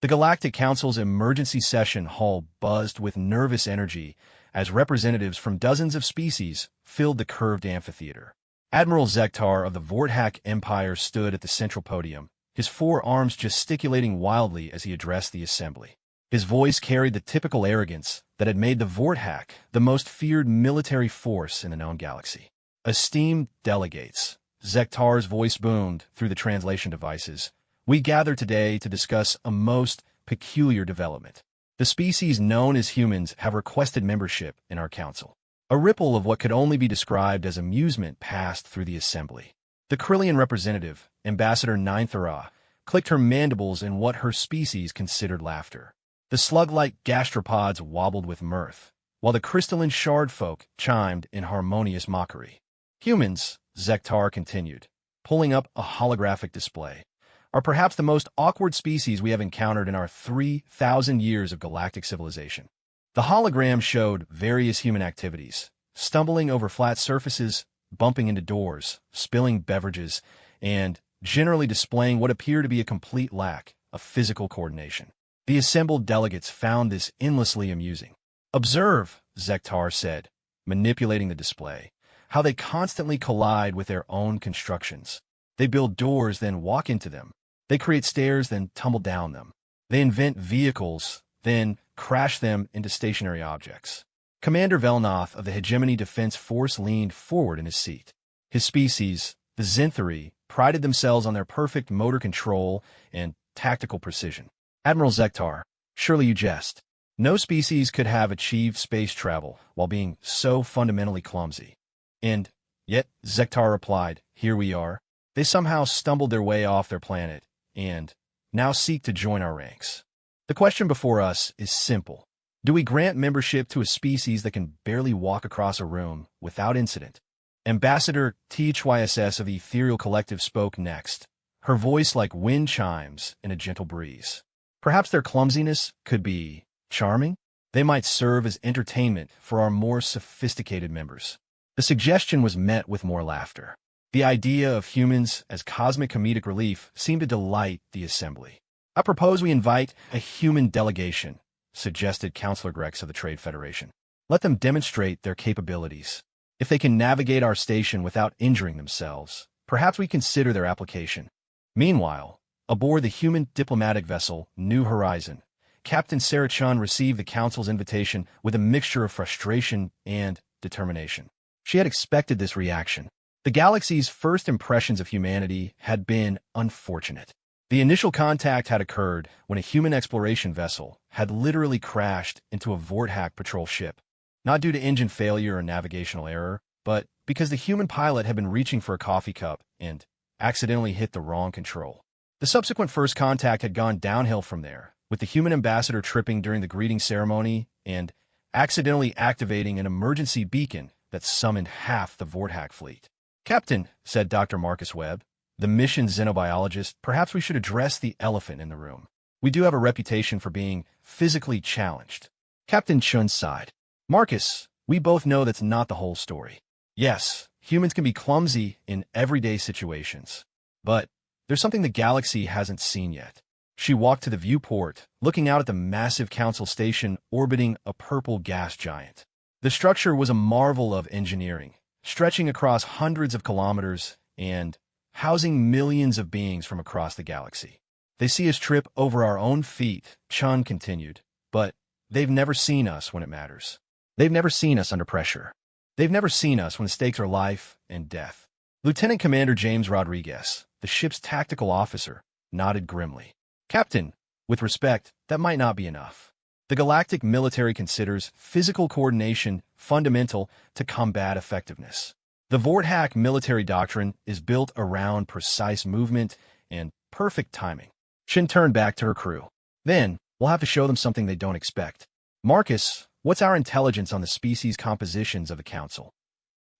The Galactic Council's emergency session hall buzzed with nervous energy as representatives from dozens of species filled the curved amphitheater. Admiral Zektar of the Vorthak Empire stood at the central podium, his four arms gesticulating wildly as he addressed the assembly. His voice carried the typical arrogance that had made the Vorthak the most feared military force in the known galaxy. Esteemed delegates, Zektar's voice boomed through the translation devices. We gather today to discuss a most peculiar development. The species known as humans have requested membership in our council. A ripple of what could only be described as amusement passed through the assembly. The Krillian representative, Ambassador Ninthara, clicked her mandibles in what her species considered laughter. The slug-like gastropods wobbled with mirth, while the crystalline shard folk chimed in harmonious mockery. Humans, Zektar continued, pulling up a holographic display, are perhaps the most awkward species we have encountered in our 3,000 years of galactic civilization. The hologram showed various human activities, stumbling over flat surfaces, bumping into doors, spilling beverages, and generally displaying what appeared to be a complete lack of physical coordination. The assembled delegates found this endlessly amusing. Observe, Zektar said, manipulating the display, how they constantly collide with their own constructions. They build doors, then walk into them. They create stairs, then tumble down them. They invent vehicles, then crash them into stationary objects. Commander Velnoth of the Hegemony Defense Force leaned forward in his seat. His species, the Zinthari, prided themselves on their perfect motor control and tactical precision. Admiral Zektar, surely you jest. No species could have achieved space travel while being so fundamentally clumsy. And yet, Zektar replied, here we are. They somehow stumbled their way off their planet, and now seek to join our ranks. The question before us is simple. Do we grant membership to a species that can barely walk across a room without incident? Ambassador THYSS of the Ethereal Collective spoke next, her voice like wind chimes in a gentle breeze. Perhaps their clumsiness could be charming? They might serve as entertainment for our more sophisticated members. The suggestion was met with more laughter. The idea of humans as cosmic comedic relief seemed to delight the assembly. I propose we invite a human delegation, suggested Councillor Grex of the Trade Federation. Let them demonstrate their capabilities. If they can navigate our station without injuring themselves, perhaps we consider their application. Meanwhile, aboard the human diplomatic vessel New Horizon, Captain Sarah Chun received the Council's invitation with a mixture of frustration and determination. She had expected this reaction. The galaxy's first impressions of humanity had been unfortunate. The initial contact had occurred when a human exploration vessel had literally crashed into a Vorthak patrol ship, not due to engine failure or navigational error, but because the human pilot had been reaching for a coffee cup and accidentally hit the wrong control. The subsequent first contact had gone downhill from there, with the human ambassador tripping during the greeting ceremony and accidentally activating an emergency beacon that summoned half the Vorthak fleet. Captain, said Dr. Marcus Webb, the mission xenobiologist, perhaps we should address the elephant in the room. We do have a reputation for being physically challenged. Captain Chun sighed. Marcus, we both know that's not the whole story. Yes, humans can be clumsy in everyday situations. But there's something the galaxy hasn't seen yet. She walked to the viewport, looking out at the massive council station orbiting a purple gas giant. The structure was a marvel of engineering, stretching across hundreds of kilometers and housing millions of beings from across the galaxy. They see us trip over our own feet, Chun continued, but they've never seen us when it matters. They've never seen us under pressure. They've never seen us when the stakes are life and death. Lieutenant Commander James Rodriguez, the ship's tactical officer, nodded grimly. Captain, with respect, that might not be enough. The galactic military considers physical coordination fundamental to combat effectiveness. The Vorthak military doctrine is built around precise movement and perfect timing. Shin turned back to her crew. Then, we'll have to show them something they don't expect. Marcus, what's our intelligence on the species compositions of the Council?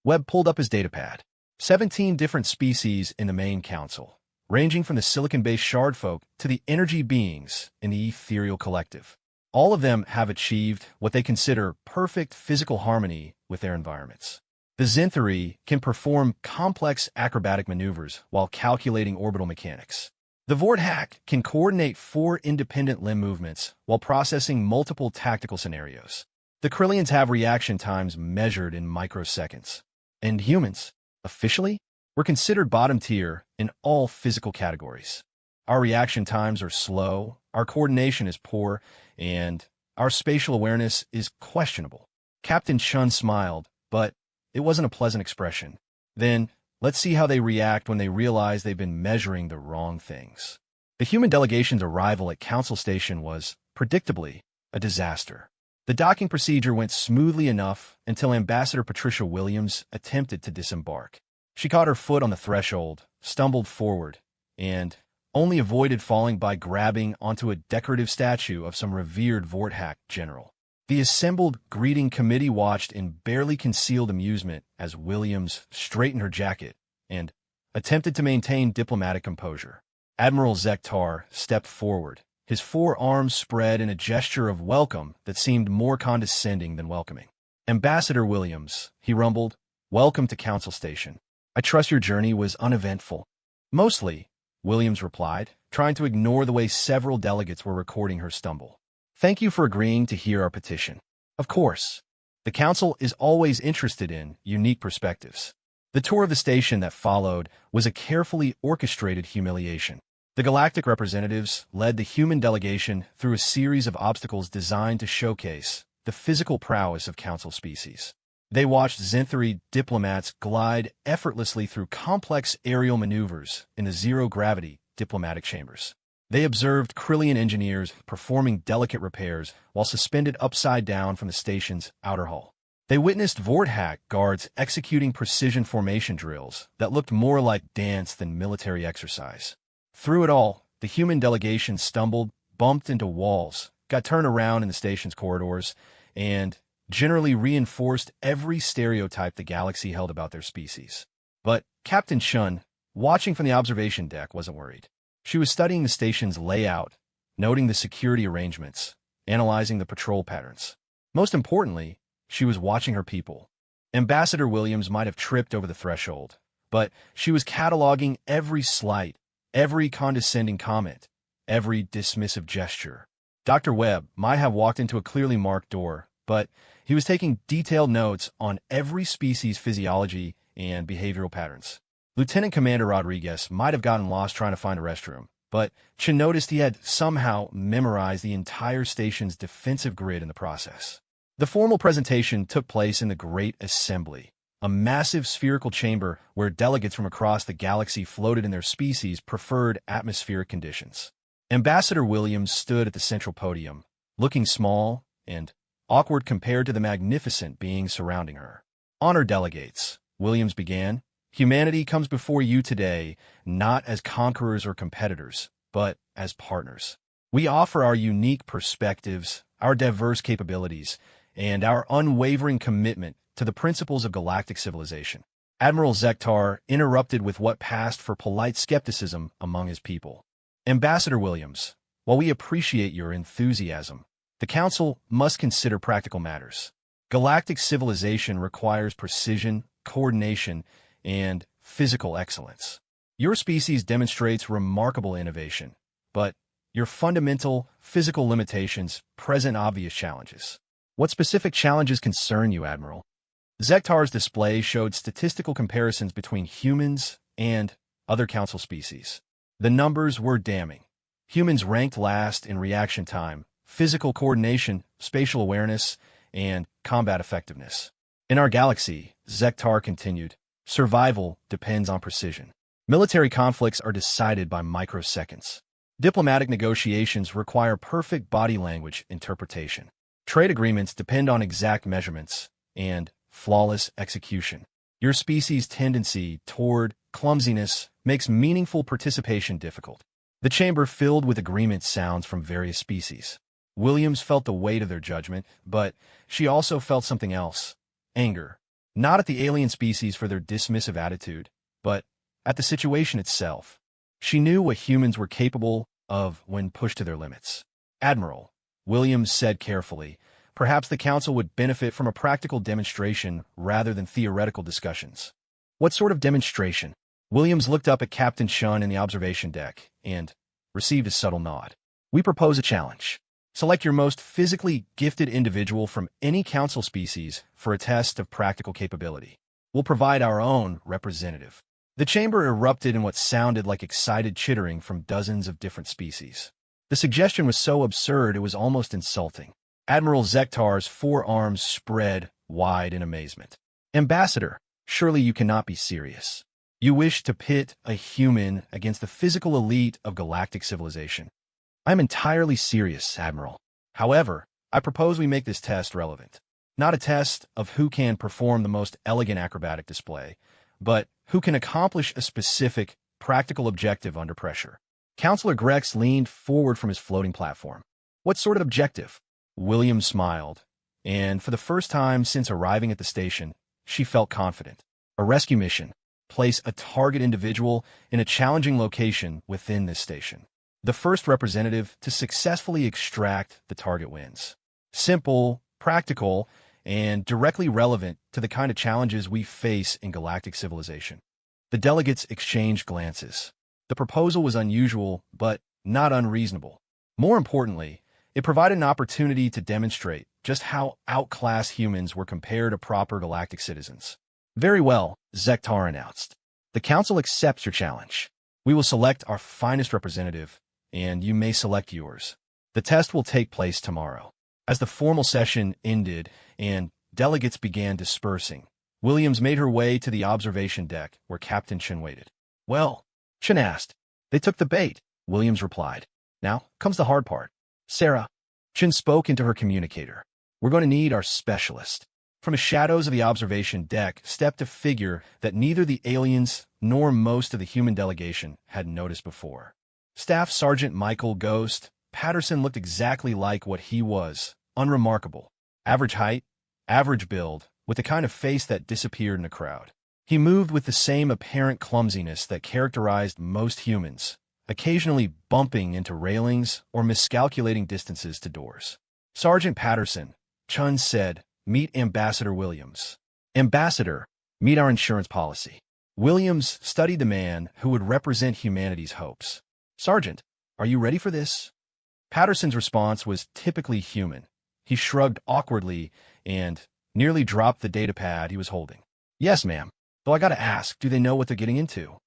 Webb pulled up his datapad. 17 different species in the main council, ranging from the silicon-based shardfolk to the energy beings in the ethereal collective. All of them have achieved what they consider perfect physical harmony with their environments. The Zinthari can perform complex acrobatic maneuvers while calculating orbital mechanics. The Vorthack can coordinate 4 independent limb movements while processing multiple tactical scenarios. The Krillians have reaction times measured in microseconds. And humans, officially, were considered bottom tier in all physical categories. Our reaction times are slow, our coordination is poor, and our spatial awareness is questionable. Captain Chun smiled, but it wasn't a pleasant expression. Then, let's see how they react when they realize they've been measuring the wrong things. The human delegation's arrival at Council Station was, predictably, a disaster. The docking procedure went smoothly enough until Ambassador Patricia Williams attempted to disembark. She caught her foot on the threshold, stumbled forward, and only avoided falling by grabbing onto a decorative statue of some revered Vorthack general. The assembled greeting committee watched in barely concealed amusement as Williams straightened her jacket and attempted to maintain diplomatic composure. Admiral Zektar stepped forward, his 4 arms spread in a gesture of welcome that seemed more condescending than welcoming. "Ambassador Williams," he rumbled, "welcome to Council Station. I trust your journey was uneventful." "Mostly," Williams replied, trying to ignore the way several delegates were recording her stumble. "Thank you for agreeing to hear our petition. Of course, the Council is always interested in unique perspectives." The tour of the station that followed was a carefully orchestrated humiliation. The galactic representatives led the human delegation through a series of obstacles designed to showcase the physical prowess of Council species. They watched Zenthari diplomats glide effortlessly through complex aerial maneuvers in the zero-gravity diplomatic chambers. They observed Krillian engineers performing delicate repairs while suspended upside down from the station's outer hull. They witnessed Vorthack guards executing precision formation drills that looked more like dance than military exercise. Through it all, the human delegation stumbled, bumped into walls, got turned around in the station's corridors, and generally reinforced every stereotype the galaxy held about their species. But Captain Chun, watching from the observation deck, wasn't worried. She was studying the station's layout, noting the security arrangements, analyzing the patrol patterns. Most importantly, she was watching her people. Ambassador Williams might have tripped over the threshold, but she was cataloging every slight, every condescending comment, every dismissive gesture. Dr. Webb might have walked into a clearly marked door, but he was taking detailed notes on every species' physiology and behavioral patterns. Lieutenant Commander Rodriguez might have gotten lost trying to find a restroom, but Chen noticed he had somehow memorized the entire station's defensive grid in the process. The formal presentation took place in the Great Assembly, a massive spherical chamber where delegates from across the galaxy floated in their species' preferred atmospheric conditions. Ambassador Williams stood at the central podium, looking small and awkward compared to the magnificent beings surrounding her. "Honor delegates," Williams began. "Humanity comes before you today, not as conquerors or competitors, but as partners. We offer our unique perspectives, our diverse capabilities, and our unwavering commitment to the principles of galactic civilization." Admiral Zektar interrupted with what passed for polite skepticism among his people. "Ambassador Williams, while we appreciate your enthusiasm, the Council must consider practical matters. Galactic civilization requires precision, coordination, and physical excellence. Your species demonstrates remarkable innovation, but your fundamental physical limitations present obvious challenges." "What specific challenges concern you, Admiral?" Zektar's display showed statistical comparisons between humans and other Council species. The numbers were damning. Humans ranked last in reaction time, physical coordination, spatial awareness, and combat effectiveness. "In our galaxy," Zektar continued, "survival depends on precision. Military conflicts are decided by microseconds. Diplomatic negotiations require perfect body language interpretation. Trade agreements depend on exact measurements and flawless execution. Your species' tendency toward clumsiness makes meaningful participation difficult." The chamber filled with agreement sounds from various species. Williams felt the weight of their judgment, but she also felt something else: anger. Not at the alien species for their dismissive attitude, but at the situation itself. She knew what humans were capable of when pushed to their limits. "Admiral," Williams said carefully, "perhaps the Council would benefit from a practical demonstration rather than theoretical discussions." "What sort of demonstration?" Williams looked up at Captain Chun in the observation deck, and received a subtle nod. We propose a challenge. Select your most physically gifted individual from any council species for a test of practical capability. We'll provide our own representative. The chamber erupted in what sounded like excited chittering from dozens of different species. The suggestion was so absurd it was almost insulting. Admiral Zektar's forearms spread wide in amazement. Ambassador, surely you cannot be serious. You wish to pit a human against the physical elite of galactic civilization. I'm entirely serious, Admiral. However, I propose we make this test relevant. Not a test of who can perform the most elegant acrobatic display, but who can accomplish a specific, practical objective under pressure. Counselor Grex leaned forward from his floating platform. What sort of objective? William smiled, and for the first time since arriving at the station, she felt confident. A rescue mission. Place a target individual in a challenging location within this station. The first representative to successfully extract the target wins. Simple, practical, and directly relevant to the kind of challenges we face in galactic civilization. The delegates exchanged glances. The proposal was unusual, but not unreasonable. More importantly, it provided an opportunity to demonstrate just how outclassed humans were compared to proper galactic citizens. Very well, Zektar announced. The Council accepts your challenge. We will select our finest representative, and you may select yours. The test will take place tomorrow. As the formal session ended and delegates began dispersing, Williams made her way to the observation deck where Captain Chen waited. Well, Chen asked. They took the bait, Williams replied. Now comes the hard part. Sarah, Chen spoke into her communicator. We're going to need our specialist. From the shadows of the observation deck stepped a figure that neither the aliens nor most of the human delegation had noticed before. Staff Sergeant Michael Ghost Patterson looked exactly like what he was, unremarkable. Average height, average build, with the kind of face that disappeared in a crowd. He moved with the same apparent clumsiness that characterized most humans, occasionally bumping into railings or miscalculating distances to doors. Sergeant Patterson, Chun said, meet Ambassador Williams. Ambassador, meet our insurance policy. Williams studied the man who would represent humanity's hopes. Sergeant, are you ready for this? Patterson's response was typically human. He shrugged awkwardly and nearly dropped the datapad he was holding. Yes, ma'am. Though I gotta ask, do they know what they're getting into?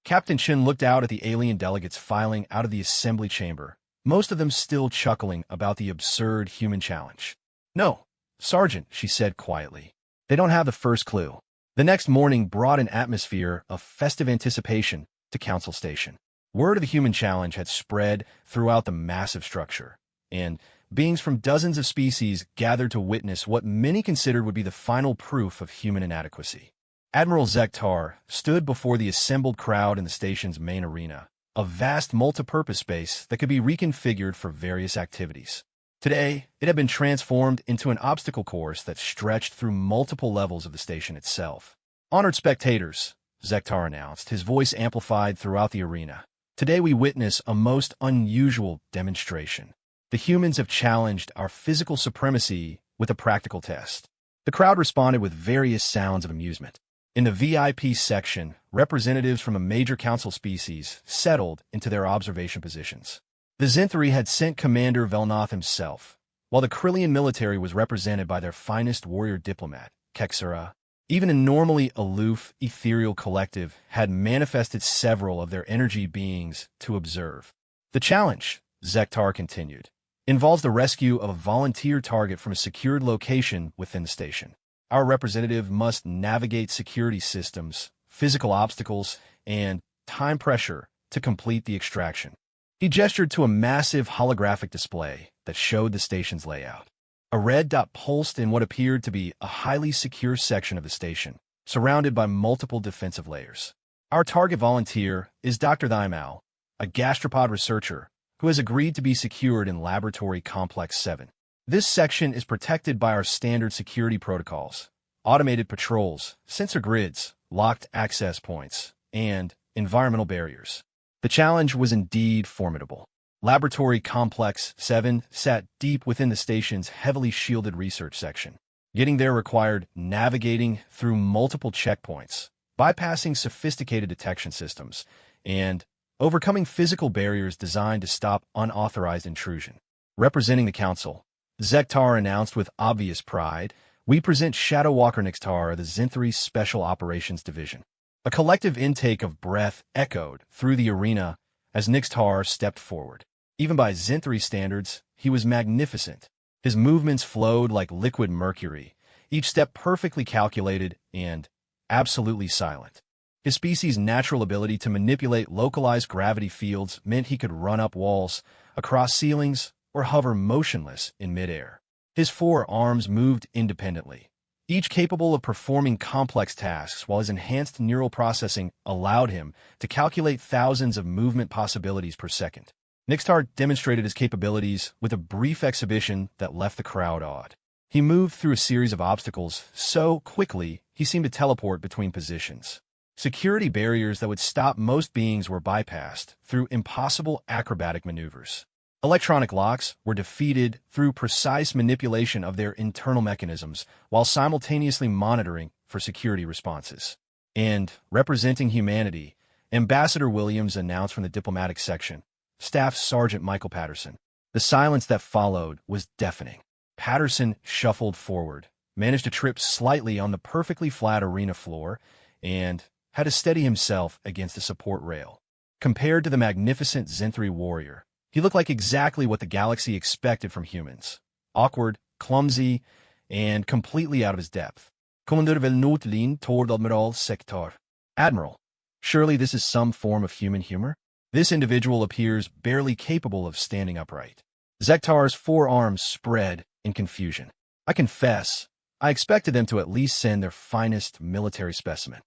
Captain Chin looked out at the alien delegates filing out of the assembly chamber, most of them still chuckling about the absurd human challenge. No, Sergeant, she said quietly. They don't have the first clue. The next morning brought an atmosphere of festive anticipation to Council Station. Word of the human challenge had spread throughout the massive structure, and beings from dozens of species gathered to witness what many considered would be the final proof of human inadequacy. Admiral Zektar stood before the assembled crowd in the station's main arena, a vast multi-purpose space that could be reconfigured for various activities. Today, it had been transformed into an obstacle course that stretched through multiple levels of the station itself. Honored spectators, Zektar announced, his voice amplified throughout the arena. Today we witness a most unusual demonstration. The humans have challenged our physical supremacy with a practical test. The crowd responded with various sounds of amusement. In the VIP section, representatives from a major council species settled into their observation positions. The Zinthari had sent Commander Velnoth himself, while the Krillian military was represented by their finest warrior diplomat, Kexura. Even a normally aloof, ethereal collective had manifested several of their energy beings to observe. The challenge, Zektar continued, involves the rescue of a volunteer target from a secured location within the station. Our representative must navigate security systems, physical obstacles, and time pressure to complete the extraction. He gestured to a massive holographic display that showed the station's layout. A red dot pulsed in what appeared to be a highly secure section of the station, surrounded by multiple defensive layers. Our target volunteer is Dr. Thymao, a gastropod researcher who has agreed to be secured in Laboratory Complex 7. This section is protected by our standard security protocols, automated patrols, sensor grids, locked access points, and environmental barriers. The challenge was indeed formidable. Laboratory Complex 7 sat deep within the station's heavily shielded research section. Getting there required navigating through multiple checkpoints, bypassing sophisticated detection systems, and overcoming physical barriers designed to stop unauthorized intrusion. Representing the Council, Zektar announced with obvious pride, "We present Shadow Walker Nixtar of the Zinthri Special Operations Division." A collective intake of breath echoed through the arena as Nixtar stepped forward. Even by Zinthri standards, he was magnificent. His movements flowed like liquid mercury, each step perfectly calculated and absolutely silent. His species' natural ability to manipulate localized gravity fields meant he could run up walls, across ceilings, or hover motionless in midair. His 4 arms moved independently, each capable of performing complex tasks, while his enhanced neural processing allowed him to calculate thousands of movement possibilities per second. Nixtar demonstrated his capabilities with a brief exhibition that left the crowd awed. He moved through a series of obstacles so quickly he seemed to teleport between positions. Security barriers that would stop most beings were bypassed through impossible acrobatic maneuvers. Electronic locks were defeated through precise manipulation of their internal mechanisms while simultaneously monitoring for security responses. And, representing humanity, Ambassador Williams announced from the diplomatic section, Staff Sergeant Michael Patterson. The silence that followed was deafening. Patterson shuffled forward, managed to trip slightly on the perfectly flat arena floor, and had to steady himself against the support rail. Compared to the magnificent Zinthri warrior, he looked like exactly what the galaxy expected from humans. Awkward, clumsy, and completely out of his depth. Commander vel notlin toward Admiral Sektar. Admiral, surely this is some form of human humor? This individual appears barely capable of standing upright. Zektar's 4 arms spread in confusion. I confess, I expected them to at least send their finest military specimen.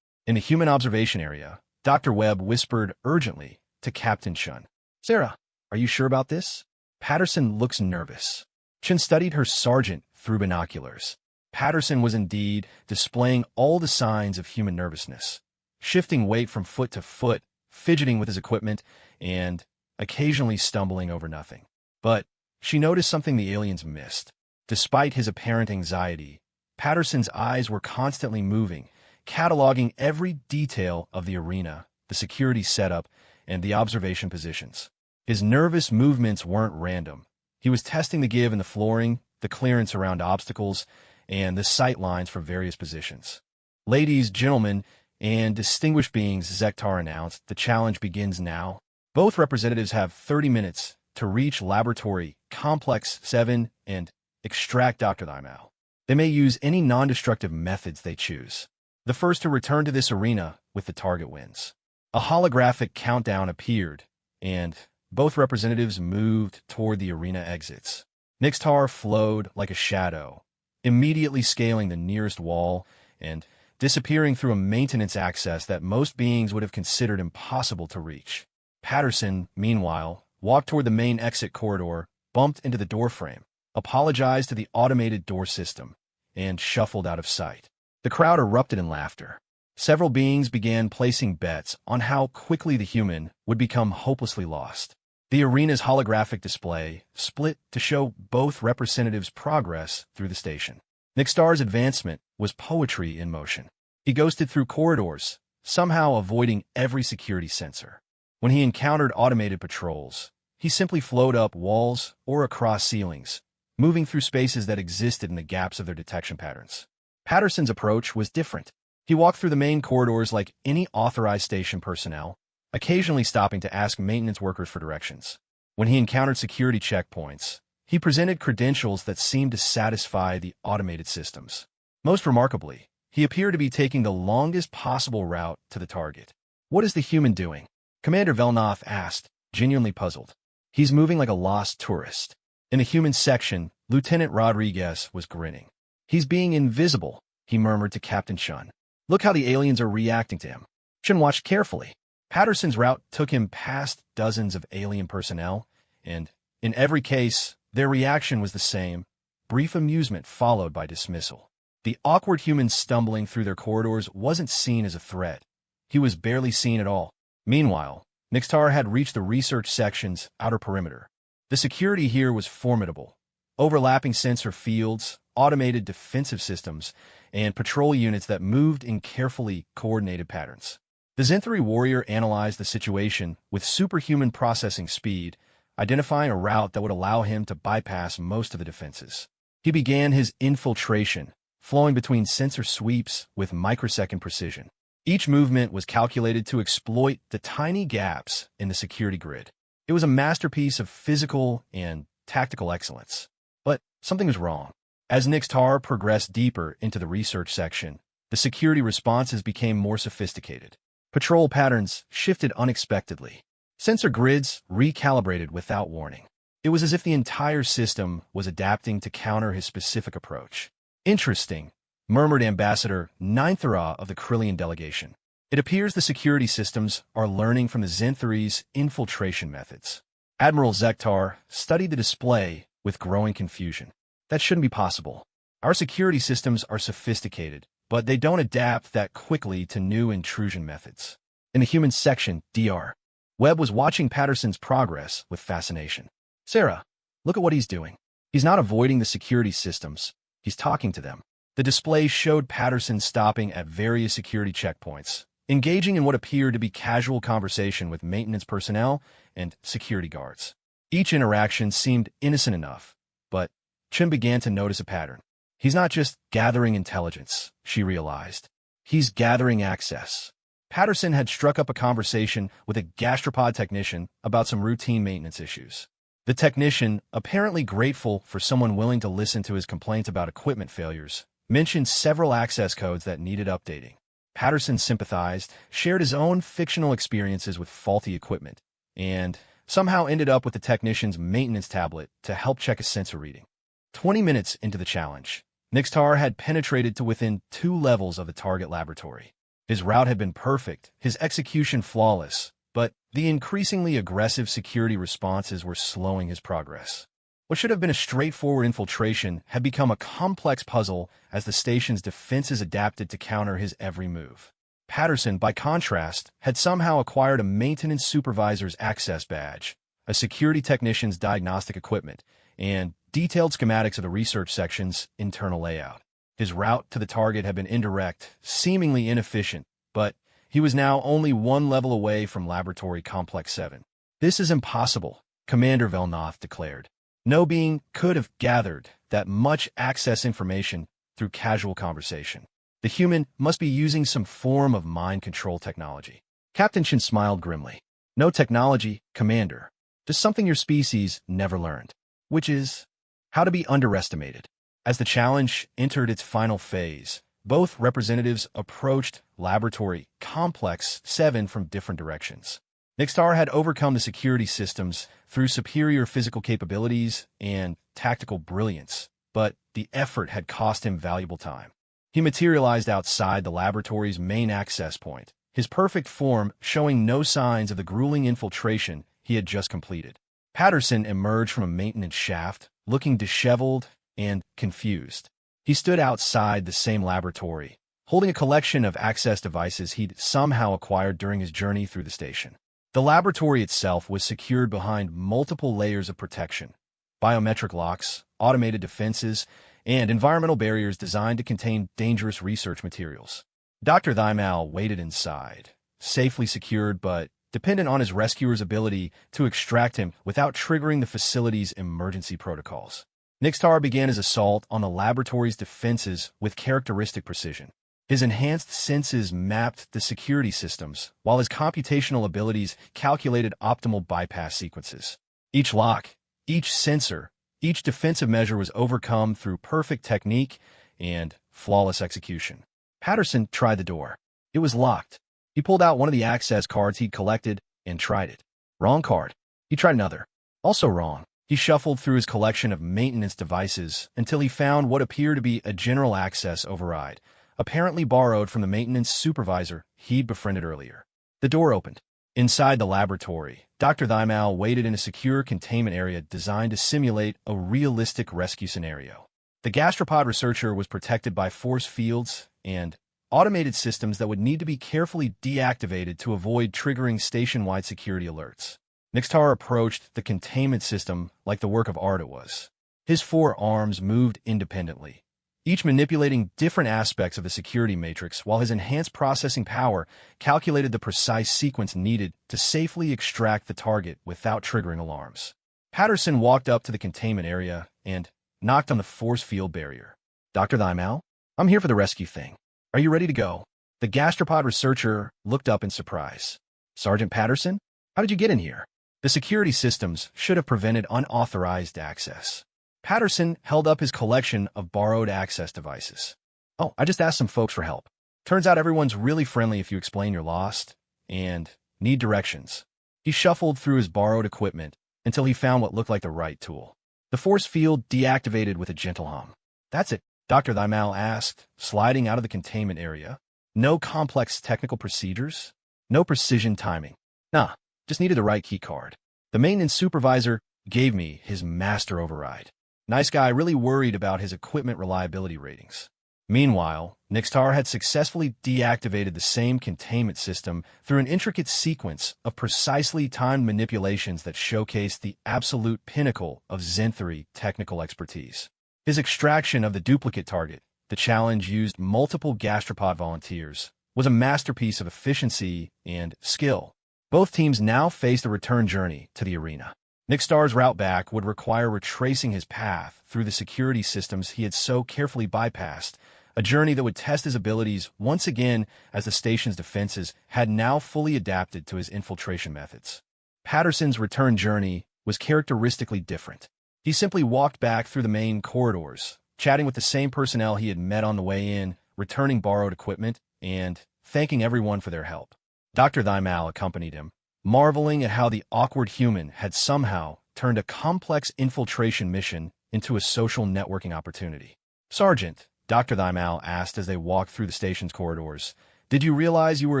In the human observation area, Dr. Webb whispered urgently to Captain Chun. Sarah, are you sure about this? Patterson looks nervous. Chun studied her sergeant through binoculars. Patterson was indeed displaying all the signs of human nervousness, shifting weight from foot to foot, fidgeting with his equipment, and occasionally stumbling over nothing. But she noticed something the aliens missed. Despite his apparent anxiety, Patterson's eyes were constantly moving, cataloging every detail of the arena, the security setup, and the observation positions. His nervous movements weren't random. He was testing the give in the flooring, the clearance around obstacles, and the sight lines for various positions. Ladies, gentlemen, and distinguished beings, Zektar announced, the challenge begins now. Both representatives have 30 minutes to reach Laboratory Complex 7 and extract Dr. Thymau. They may use any non-destructive methods they choose. The first to return to this arena with the target wins. A holographic countdown appeared, and both representatives moved toward the arena exits. Nixtar flowed like a shadow, immediately scaling the nearest wall and disappearing through a maintenance access that most beings would have considered impossible to reach. Patterson, meanwhile, walked toward the main exit corridor, bumped into the doorframe, apologized to the automated door system, and shuffled out of sight. The crowd erupted in laughter. Several beings began placing bets on how quickly the human would become hopelessly lost. The arena's holographic display split to show both representatives' progress through the station. Nixtar's advancement was poetry in motion. He ghosted through corridors, somehow avoiding every security sensor. When he encountered automated patrols, he simply flowed up walls or across ceilings, moving through spaces that existed in the gaps of their detection patterns. Patterson's approach was different. He walked through the main corridors like any authorized station personnel, occasionally stopping to ask maintenance workers for directions. When he encountered security checkpoints, he presented credentials that seemed to satisfy the automated systems. Most remarkably, he appeared to be taking the longest possible route to the target. What is the human doing? Commander Velnoth asked, genuinely puzzled. He's moving like a lost tourist. In the human section, Lieutenant Rodriguez was grinning. He's being invisible, he murmured to Captain Chun. Look how the aliens are reacting to him. Chun watched carefully. Patterson's route took him past dozens of alien personnel, and, in every case, their reaction was the same, brief amusement followed by dismissal. The awkward human stumbling through their corridors wasn't seen as a threat. He was barely seen at all. Meanwhile, Nixtar had reached the research section's outer perimeter. The security here was formidable. Overlapping sensor fields, automated defensive systems, and patrol units that moved in carefully coordinated patterns. The Zenthari warrior analyzed the situation with superhuman processing speed, identifying a route that would allow him to bypass most of the defenses. He began his infiltration, flowing between sensor sweeps with microsecond precision. Each movement was calculated to exploit the tiny gaps in the security grid. It was a masterpiece of physical and tactical excellence. But something was wrong. As Nixtar progressed deeper into the research section, the security responses became more sophisticated. Patrol patterns shifted unexpectedly. Sensor grids recalibrated without warning. It was as if the entire system was adapting to counter his specific approach. Interesting, murmured Ambassador Ninthara of the Krillian delegation. It appears the security systems are learning from the Zenthari's infiltration methods. Admiral Zektar studied the display with growing confusion. That shouldn't be possible. Our security systems are sophisticated, but they don't adapt that quickly to new intrusion methods. In the human section, Dr. Webb was watching Patterson's progress with fascination. Sarah, look at what he's doing. He's not avoiding the security systems. He's talking to them. The display showed Patterson stopping at various security checkpoints, engaging in what appeared to be casual conversation with maintenance personnel and security guards. Each interaction seemed innocent enough, but Chim began to notice a pattern. He's not just gathering intelligence, she realized. He's gathering access. Patterson had struck up a conversation with a gastropod technician about some routine maintenance issues. The technician, apparently grateful for someone willing to listen to his complaints about equipment failures, mentioned several access codes that needed updating. Patterson sympathized, shared his own fictional experiences with faulty equipment, and somehow ended up with the technician's maintenance tablet to help check a sensor reading. 20 minutes into the challenge, Nixtar had penetrated to within 2 levels of the target laboratory. His route had been perfect, his execution flawless, but the increasingly aggressive security responses were slowing his progress. What should have been a straightforward infiltration had become a complex puzzle as the station's defenses adapted to counter his every move. Patterson, by contrast, had somehow acquired a maintenance supervisor's access badge, a security technician's diagnostic equipment, and detailed schematics of the research section's internal layout. His route to the target had been indirect, seemingly inefficient, but he was now only 1 level away from Laboratory Complex 7. This is impossible, Commander Velnoth declared. No being could have gathered that much access information through casual conversation. The human must be using some form of mind control technology. Captain Shin smiled grimly. No technology, Commander. Just something your species never learned. Which is how to be underestimated. As the challenge entered its final phase, both representatives approached Laboratory Complex 7 from different directions. Nixtar had overcome the security systems through superior physical capabilities and tactical brilliance, but the effort had cost him valuable time. He materialized outside the laboratory's main access point, his perfect form showing no signs of the grueling infiltration he had just completed. Patterson emerged from a maintenance shaft, looking disheveled and confused. He stood outside the same laboratory, holding a collection of access devices he'd somehow acquired during his journey through the station. The laboratory itself was secured behind multiple layers of protection, biometric locks, automated defenses, and environmental barriers designed to contain dangerous research materials. Dr. Thimal waited inside, safely secured but dependent on his rescuer's ability to extract him without triggering the facility's emergency protocols. Nixtar began his assault on the laboratory's defenses with characteristic precision. His enhanced senses mapped the security systems, while his computational abilities calculated optimal bypass sequences. Each lock, each sensor, each defensive measure was overcome through perfect technique and flawless execution. Patterson tried the door. It was locked. He pulled out one of the access cards he'd collected and tried it. Wrong card. He tried another. Also wrong. He shuffled through his collection of maintenance devices until he found what appeared to be a general access override, apparently borrowed from the maintenance supervisor he'd befriended earlier. The door opened. Inside the laboratory, Dr. Thimal waited in a secure containment area designed to simulate a realistic rescue scenario. The gastropod researcher was protected by force fields and automated systems that would need to be carefully deactivated to avoid triggering station-wide security alerts. Nixtar approached the containment system like the work of art it was. His 4 arms moved independently, each manipulating different aspects of the security matrix, while his enhanced processing power calculated the precise sequence needed to safely extract the target without triggering alarms. Patterson walked up to the containment area and knocked on the force field barrier. "Dr. Thimal, I'm here for the rescue thing. Are you ready to go?" The gastropod researcher looked up in surprise. "Sergeant Patterson, how did you get in here?" The security systems should have prevented unauthorized access. Patterson held up his collection of borrowed access devices. "Oh, I just asked some folks for help. Turns out everyone's really friendly if you explain you're lost and need directions." He shuffled through his borrowed equipment until he found what looked like the right tool. The force field deactivated with a gentle hum. "That's it?" Dr. Thimal asked, sliding out of the containment area. "No complex technical procedures? No precision timing? Nah, just needed the right key card. The maintenance supervisor gave me his master override. Nice guy, really worried about his equipment reliability ratings." Meanwhile, Nixtar had successfully deactivated the same containment system through an intricate sequence of precisely timed manipulations that showcased the absolute pinnacle of Zenthry technical expertise. His extraction of the duplicate target, the challenge used multiple gastropod volunteers, was a masterpiece of efficiency and skill. Both teams now faced a return journey to the arena. Nixtar's route back would require retracing his path through the security systems he had so carefully bypassed, a journey that would test his abilities once again as the station's defenses had now fully adapted to his infiltration methods. Patterson's return journey was characteristically different. He simply walked back through the main corridors, chatting with the same personnel he had met on the way in, returning borrowed equipment, and thanking everyone for their help. Dr. Thimal accompanied him, marveling at how the awkward human had somehow turned a complex infiltration mission into a social networking opportunity. "Sergeant," Dr. Thimal asked as they walked through the station's corridors, "did you realize you were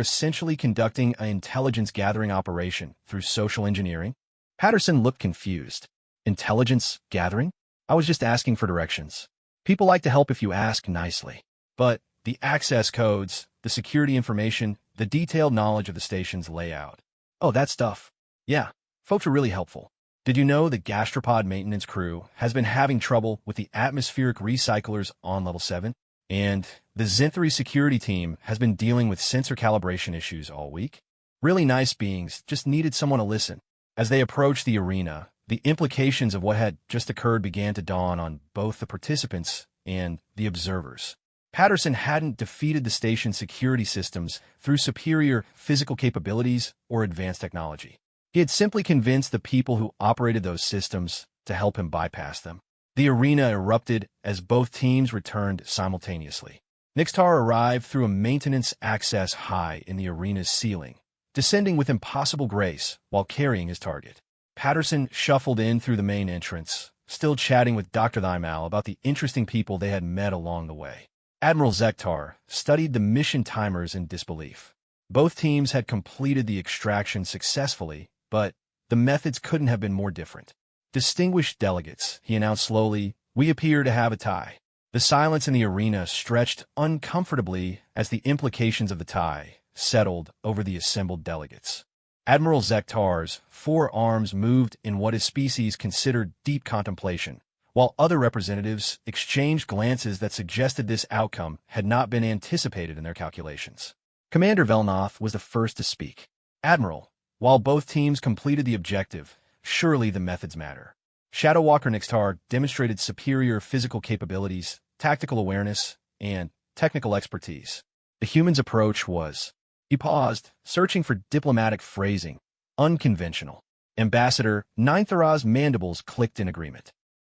essentially conducting an intelligence-gathering operation through social engineering?" Patterson looked confused. "Intelligence gathering? I was just asking for directions. People like to help if you ask nicely. But the access codes, the security information, the detailed knowledge of the station's layout. Oh, that stuff. Yeah, folks are really helpful. Did you know the gastropod maintenance crew has been having trouble with the atmospheric recyclers on level 7? And the Zenthry security team has been dealing with sensor calibration issues all week? Really nice beings, just needed someone to listen." As they approached the arena, the implications of what had just occurred began to dawn on both the participants and the observers. Patterson hadn't defeated the station's security systems through superior physical capabilities or advanced technology. He had simply convinced the people who operated those systems to help him bypass them. The arena erupted as both teams returned simultaneously. Nixtar arrived through a maintenance access high in the arena's ceiling, descending with impossible grace while carrying his target. Patterson shuffled in through the main entrance, still chatting with Dr. Thimal about the interesting people they had met along the way. Admiral Zektar studied the mission timers in disbelief. Both teams had completed the extraction successfully, but the methods couldn't have been more different. "Distinguished delegates," he announced slowly, "we appear to have a tie." The silence in the arena stretched uncomfortably as the implications of the tie settled over the assembled delegates. Admiral Zektar's four arms moved in what his species considered deep contemplation, while other representatives exchanged glances that suggested this outcome had not been anticipated in their calculations. Commander Velnoth was the first to speak. "Admiral, while both teams completed the objective, surely the methods matter. Shadowwalker Nixtar demonstrated superior physical capabilities, tactical awareness, and technical expertise. The human's approach was..." He paused, searching for diplomatic phrasing. "Unconventional." Ambassador Ninetharaz's mandibles clicked in agreement.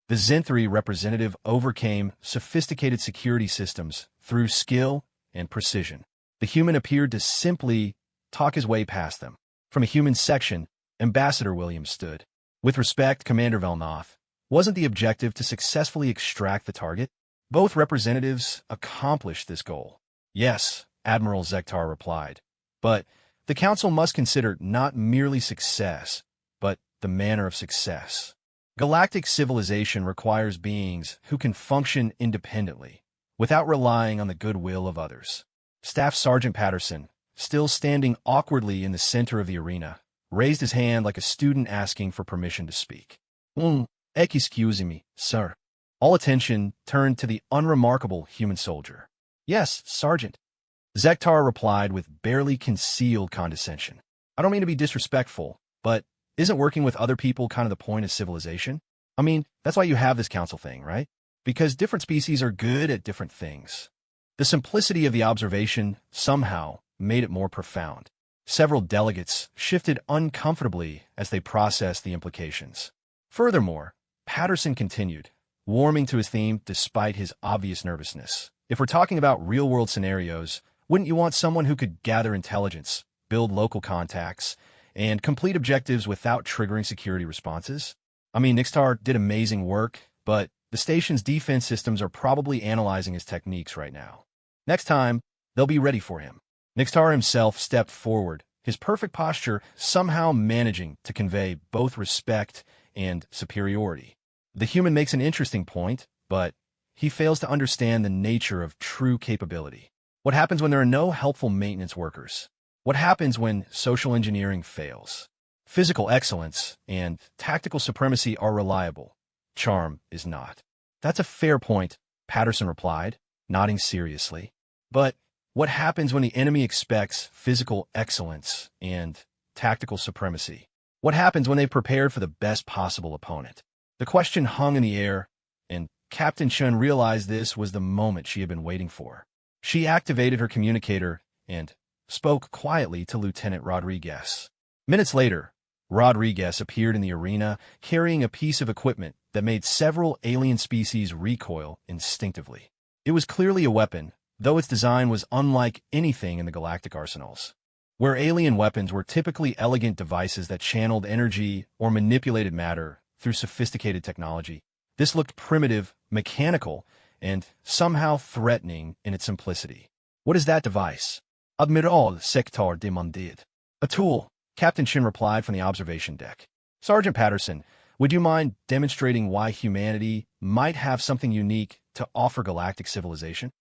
The Zenthry representative overcame sophisticated security systems through skill and precision. The human appeared to simply talk his way past them. From a human section, Ambassador Williams stood. "With respect, Commander Velnoth, wasn't the objective to successfully extract the target?" Both representatives accomplished this goal. "Yes," Admiral Zektar replied. "But the Council must consider not merely success, but the manner of success. Galactic civilization requires beings who can function independently, without relying on the goodwill of others." Staff Sergeant Patterson, still standing awkwardly in the center of the arena, raised his hand like a student asking for permission to speak. Excuse me, sir." All attention turned to the unremarkable human soldier. "Yes, Sergeant," Zektar replied with barely concealed condescension. "I don't mean to be disrespectful, but isn't working with other people kind of the point of civilization? I mean, that's why you have this council thing, right? Because different species are good at different things." The simplicity of the observation somehow made it more profound. Several delegates shifted uncomfortably as they processed the implications. Furthermore, Patterson continued, warming to his theme despite his obvious nervousness. "If we're talking about real-world scenarios, wouldn't you want someone who could gather intelligence, build local contacts, and complete objectives without triggering security responses? I mean, Nixtar did amazing work, but the station's defense systems are probably analyzing his techniques right now. Next time, they'll be ready for him." Nixtar himself stepped forward, his perfect posture somehow managing to convey both respect and superiority. The human makes an interesting point, but he fails to understand the nature of true capability. What happens when there are no helpful maintenance workers? What happens when social engineering fails? Physical excellence and tactical supremacy are reliable. Charm is not. "That's a fair point," Patterson replied, nodding seriously. "But what happens when the enemy expects physical excellence and tactical supremacy? What happens when they've prepared for the best possible opponent?" The question hung in the air, and Captain Chun realized this was the moment she had been waiting for. She activated her communicator and spoke quietly to Lieutenant Rodriguez. Minutes later, Rodriguez appeared in the arena carrying a piece of equipment that made several alien species recoil instinctively. It was clearly a weapon, though its design was unlike anything in the galactic arsenals. Where alien weapons were typically elegant devices that channeled energy or manipulated matter through sophisticated technology, this looked primitive, mechanical, and somehow threatening in its simplicity. "What is that device?" Admiral Sektar demanded. "A tool," Captain Chin replied from the observation deck. "Sergeant Patterson, would you mind demonstrating why humanity might have something unique to offer galactic civilization?"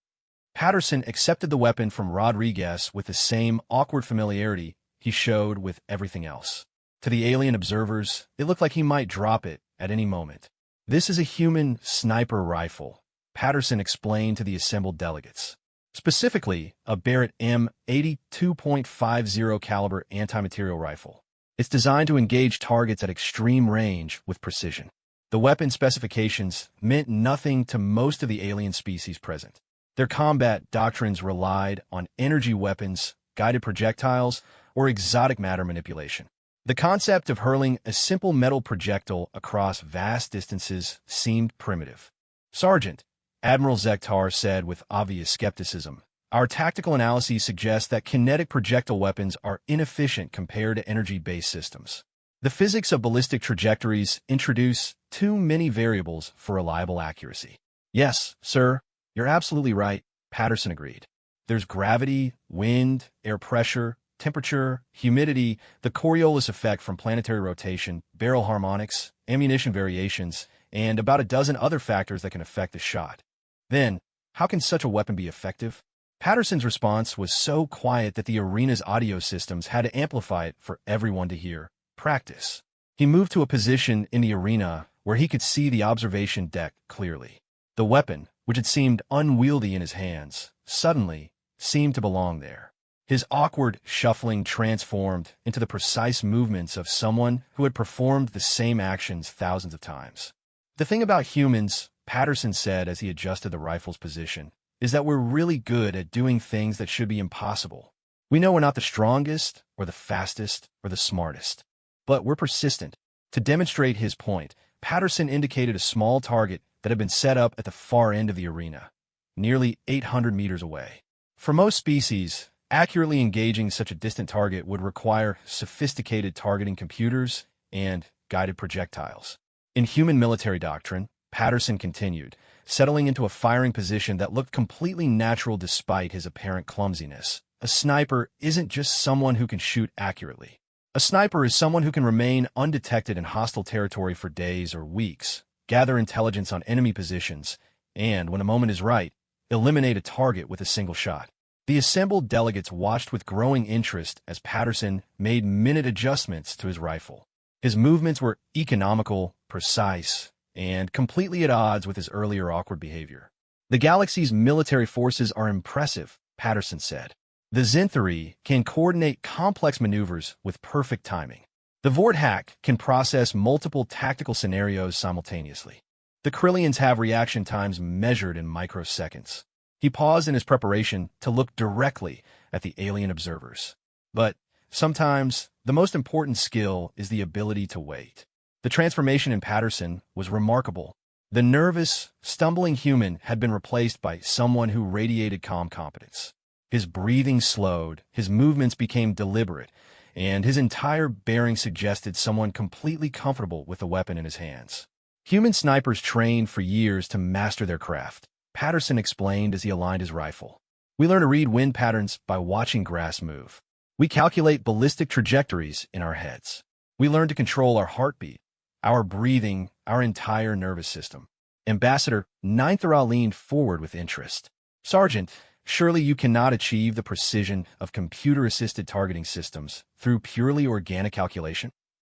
Patterson accepted the weapon from Rodriguez with the same awkward familiarity he showed with everything else. To the alien observers, it looked like he might drop it at any moment. "This is a human sniper rifle," Patterson explained to the assembled delegates. "Specifically, a Barrett M82.50 caliber anti-material rifle. It's designed to engage targets at extreme range with precision." The weapon specifications meant nothing to most of the alien species present. Their combat doctrines relied on energy weapons, guided projectiles, or exotic matter manipulation. The concept of hurling a simple metal projectile across vast distances seemed primitive. "Sergeant," Admiral Zektar said with obvious skepticism, "our tactical analyses suggest that kinetic projectile weapons are inefficient compared to energy-based systems. The physics of ballistic trajectories introduce too many variables for reliable accuracy." "Yes, sir, you're absolutely right," Patterson agreed. "There's gravity, wind, air pressure, temperature, humidity, the Coriolis effect from planetary rotation, barrel harmonics, ammunition variations, and about a dozen other factors that can affect the shot. Then, how can such a weapon be effective?" Patterson's response was so quiet that the arena's audio systems had to amplify it for everyone to hear. "Practice." He moved to a position in the arena where he could see the observation deck clearly. The weapon, which had seemed unwieldy in his hands, suddenly seemed to belong there. His awkward shuffling transformed into the precise movements of someone who had performed the same actions thousands of times. "The thing about humans," Patterson said as he adjusted the rifle's position, "is that we're really good at doing things that should be impossible. We know we're not the strongest, or the fastest, or the smartest. But we're persistent." To demonstrate his point, Patterson indicated a small target that had been set up at the far end of the arena, nearly 800 meters away. For most species, accurately engaging such a distant target would require sophisticated targeting computers and guided projectiles. In human military doctrine, Patterson continued, settling into a firing position that looked completely natural despite his apparent clumsiness. A sniper isn't just someone who can shoot accurately. A sniper is someone who can remain undetected in hostile territory for days or weeks, gather intelligence on enemy positions, and, when the moment is right, eliminate a target with a single shot. The assembled delegates watched with growing interest as Patterson made minute adjustments to his rifle. His movements were economical, precise, and completely at odds with his earlier awkward behavior. The galaxy's military forces are impressive, Patterson said. The Zinthari can coordinate complex maneuvers with perfect timing. The Vorthak can process multiple tactical scenarios simultaneously. The Krillians have reaction times measured in microseconds. He paused in his preparation to look directly at the alien observers. But sometimes, the most important skill is the ability to wait. The transformation in Patterson was remarkable. The nervous, stumbling human had been replaced by someone who radiated calm competence. His breathing slowed, his movements became deliberate, and his entire bearing suggested someone completely comfortable with the weapon in his hands. Human snipers trained for years to master their craft, Patterson explained as he aligned his rifle. We learn to read wind patterns by watching grass move. We calculate ballistic trajectories in our heads. We learn to control our heartbeat, our breathing, our entire nervous system. Ambassador Ninthara leaned forward with interest. Sergeant, surely you cannot achieve the precision of computer-assisted targeting systems through purely organic calculation?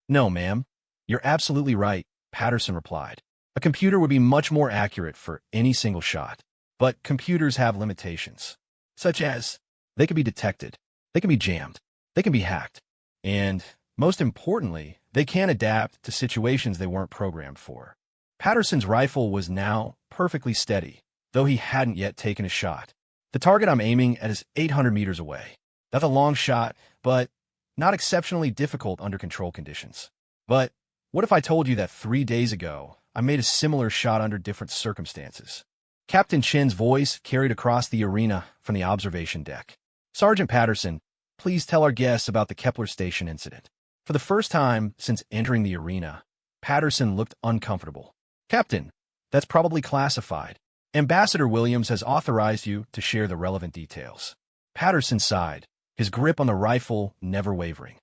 No, ma'am. You're absolutely right, Patterson replied. A computer would be much more accurate for any single shot. But computers have limitations, such as they can be detected, they can be jammed, they can be hacked, and, most importantly, they can adapt to situations they weren't programmed for. Patterson's rifle was now perfectly steady, though he hadn't yet taken a shot. The target I'm aiming at is 800 meters away. That's a long shot, but not exceptionally difficult under control conditions. But what if I told you that 3 days ago, I made a similar shot under different circumstances? Captain Chin's voice carried across the arena from the observation deck. Sergeant Patterson, please tell our guests about the Kepler Station incident. For the first time since entering the arena, Patterson looked uncomfortable. Captain, that's probably classified. Ambassador Williams has authorized you to share the relevant details. Patterson sighed, his grip on the rifle never wavering.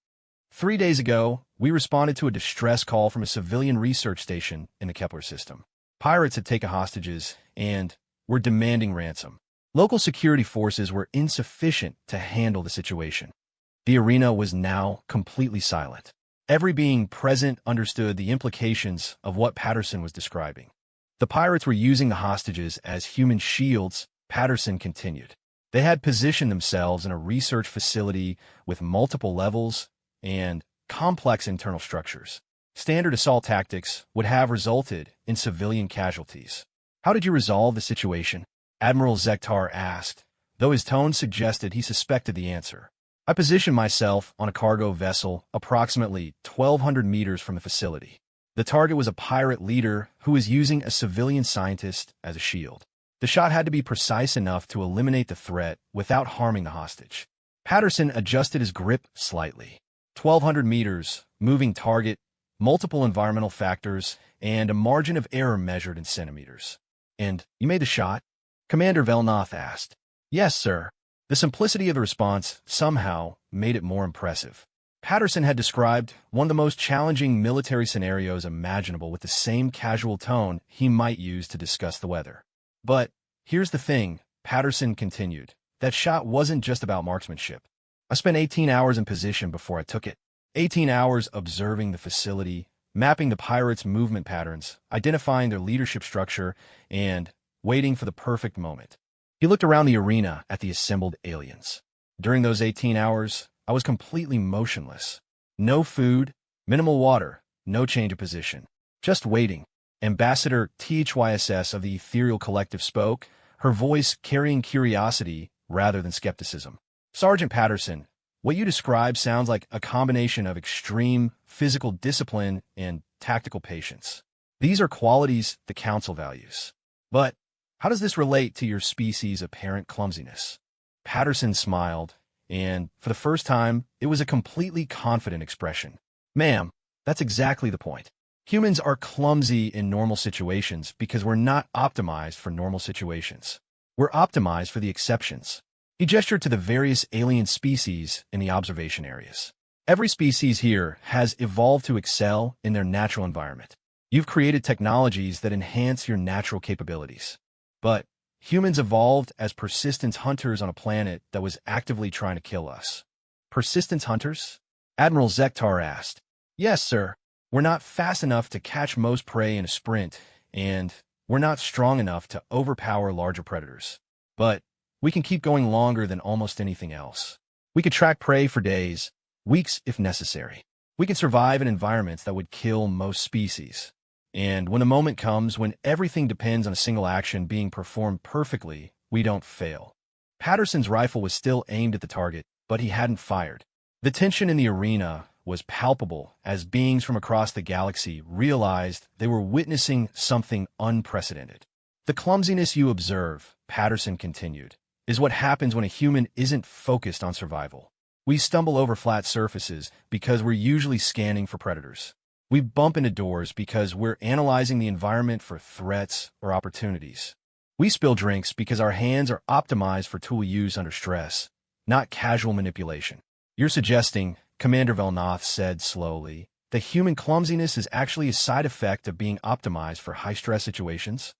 3 days ago, we responded to a distress call from a civilian research station in the Kepler system. Pirates had taken hostages and were demanding ransom. Local security forces were insufficient to handle the situation. The arena was now completely silent. Every being present understood the implications of what Patterson was describing. The pirates were using the hostages as human shields, Patterson continued. They had positioned themselves in a research facility with multiple levels and complex internal structures. Standard assault tactics would have resulted in civilian casualties. How did you resolve the situation? Admiral Zektar asked, though his tone suggested he suspected the answer. I positioned myself on a cargo vessel approximately 1,200 meters from the facility. The target was a pirate leader who was using a civilian scientist as a shield. The shot had to be precise enough to eliminate the threat without harming the hostage. Patterson adjusted his grip slightly. 1,200 meters, moving target, multiple environmental factors, and a margin of error measured in centimeters. And you made the shot? Commander Velnoth asked. Yes, sir. The simplicity of the response somehow made it more impressive. Patterson had described one of the most challenging military scenarios imaginable with the same casual tone he might use to discuss the weather. But here's the thing, Patterson continued. That shot wasn't just about marksmanship. I spent 18 hours in position before I took it. 18 hours observing the facility, mapping the pirates' movement patterns, identifying their leadership structure, and waiting for the perfect moment. He looked around the arena at the assembled aliens. During those 18 hours, I was completely motionless. No food, minimal water, no change of position. Just waiting. Ambassador THYSS of the Ethereal Collective spoke, her voice carrying curiosity rather than skepticism. Sergeant Patterson, what you describe sounds like a combination of extreme physical discipline and tactical patience. These are qualities the Council values. But how does this relate to your species' apparent clumsiness? Patterson smiled, and for the first time, it was a completely confident expression. Ma'am, that's exactly the point. Humans are clumsy in normal situations because we're not optimized for normal situations. We're optimized for the exceptions. He gestured to the various alien species in the observation areas. Every species here has evolved to excel in their natural environment. You've created technologies that enhance your natural capabilities. But humans evolved as persistence hunters on a planet that was actively trying to kill us. Persistence hunters? Admiral Zektar asked. Yes, sir. We're not fast enough to catch most prey in a sprint, and we're not strong enough to overpower larger predators. But we can keep going longer than almost anything else. We could track prey for days, weeks if necessary. We can survive in environments that would kill most species. And when the moment comes when everything depends on a single action being performed perfectly, we don't fail. Patterson's rifle was still aimed at the target, but he hadn't fired. The tension in the arena was palpable as beings from across the galaxy realized they were witnessing something unprecedented. The clumsiness you observe, Patterson continued, is what happens when a human isn't focused on survival. We stumble over flat surfaces because we're usually scanning for predators. We bump into doors because we're analyzing the environment for threats or opportunities. We spill drinks because our hands are optimized for tool use under stress, not casual manipulation. You're suggesting, Commander Velnoth said slowly, that human clumsiness is actually a side effect of being optimized for high-stress situations?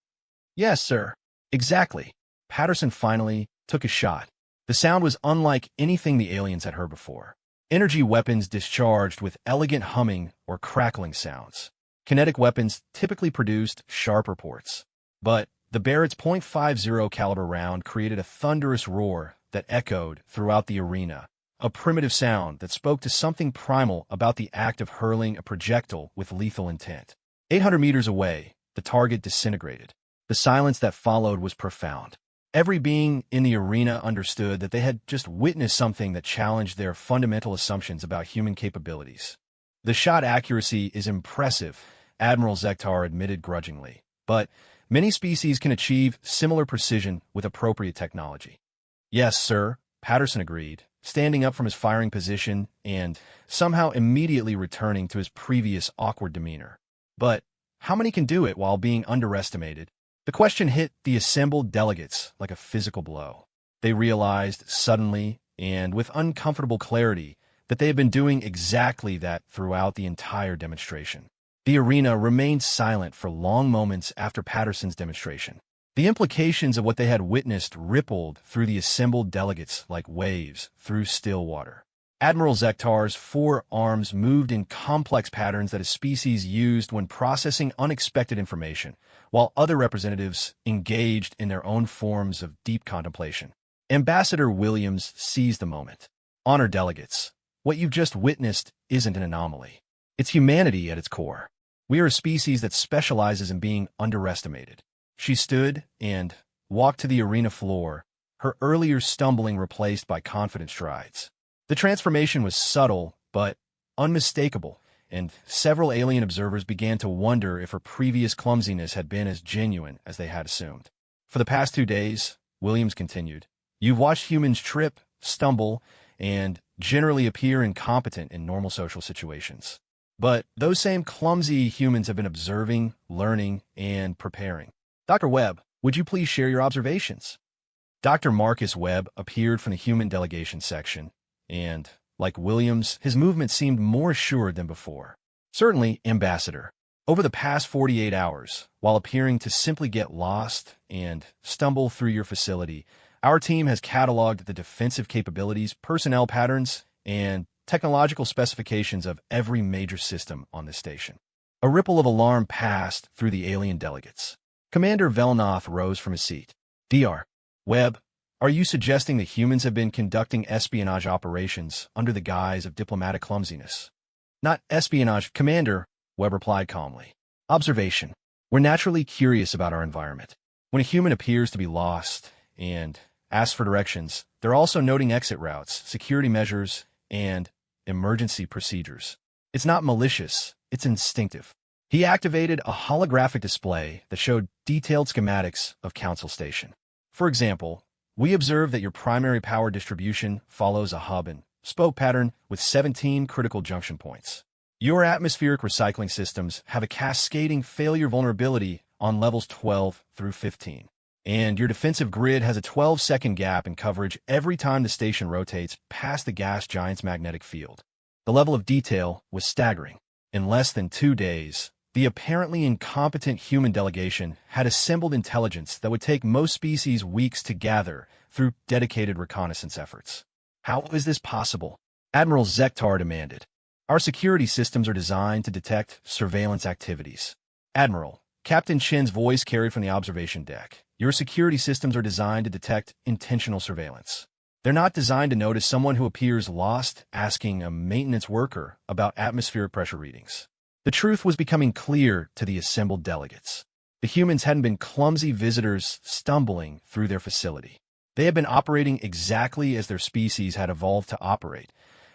Yes, sir. Exactly. Patterson finally took a shot. The sound was unlike anything the aliens had heard before. Energy weapons discharged with elegant humming or crackling sounds. Kinetic weapons typically produced sharp reports. But the Barrett's .50 caliber round created a thunderous roar that echoed throughout the arena, a primitive sound that spoke to something primal about the act of hurling a projectile with lethal intent. 800 meters away, the target disintegrated. The silence that followed was profound. Every being in the arena understood that they had just witnessed something that challenged their fundamental assumptions about human capabilities. The shot accuracy is impressive, Admiral Zektar admitted grudgingly, but many species can achieve similar precision with appropriate technology. Yes, sir, Patterson agreed, standing up from his firing position and somehow immediately returning to his previous awkward demeanor. But how many can do it while being underestimated? The question hit the assembled delegates like a physical blow. They realized suddenly and with uncomfortable clarity that they had been doing exactly that throughout the entire demonstration. The arena remained silent for long moments after Patterson's demonstration. The implications of what they had witnessed rippled through the assembled delegates like waves through still water. Admiral Zektar's four arms moved in complex patterns that his species used when processing unexpected information, while other representatives engaged in their own forms of deep contemplation. Ambassador Williams seized the moment. Honor delegates, what you've just witnessed isn't an anomaly. It's humanity at its core. We are a species that specializes in being underestimated. She stood and walked to the arena floor, her earlier stumbling replaced by confident strides. The transformation was subtle, but unmistakable, and several alien observers began to wonder if her previous clumsiness had been as genuine as they had assumed. For the past 2 days, Williams continued, you've watched humans trip, stumble, and generally appear incompetent in normal social situations. But those same clumsy humans have been observing, learning, and preparing. Dr. Webb, would you please share your observations? Dr. Marcus Webb appeared from the human delegation section, and, like Williams, his movement seemed more assured than before. Certainly, Ambassador. Over the past 48 hours, while appearing to simply get lost and stumble through your facility, our team has cataloged the defensive capabilities, personnel patterns, and technological specifications of every major system on this station. A ripple of alarm passed through the alien delegates. Commander Velnoth rose from his seat. Dr. Webb, are you suggesting that humans have been conducting espionage operations under the guise of diplomatic clumsiness? Not espionage, Commander, Webb replied calmly. Observation. We're naturally curious about our environment. When a human appears to be lost and asks for directions, they're also noting exit routes, security measures, and emergency procedures. It's not malicious, it's instinctive. He activated a holographic display that showed detailed schematics of Council Station. For example, we observe that your primary power distribution follows a hub and spoke pattern with 17 critical junction points. Your atmospheric recycling systems have a cascading failure vulnerability on levels 12 through 15. And your defensive grid has a 12-second gap in coverage every time the station rotates past the gas giant's magnetic field. The level of detail was staggering. In less than 2 days, the apparently incompetent human delegation had assembled intelligence that would take most species weeks to gather through dedicated reconnaissance efforts. How is this possible? Admiral Zektar demanded. Our security systems are designed to detect surveillance activities. Admiral, Captain Chen's voice carried from the observation deck. Your security systems are designed to detect intentional surveillance. They're not designed to notice someone who appears lost asking a maintenance worker about atmospheric pressure readings. The truth was becoming clear to the assembled delegates. The humans hadn't been clumsy visitors stumbling through their facility. They had been operating exactly as their species had evolved to operate,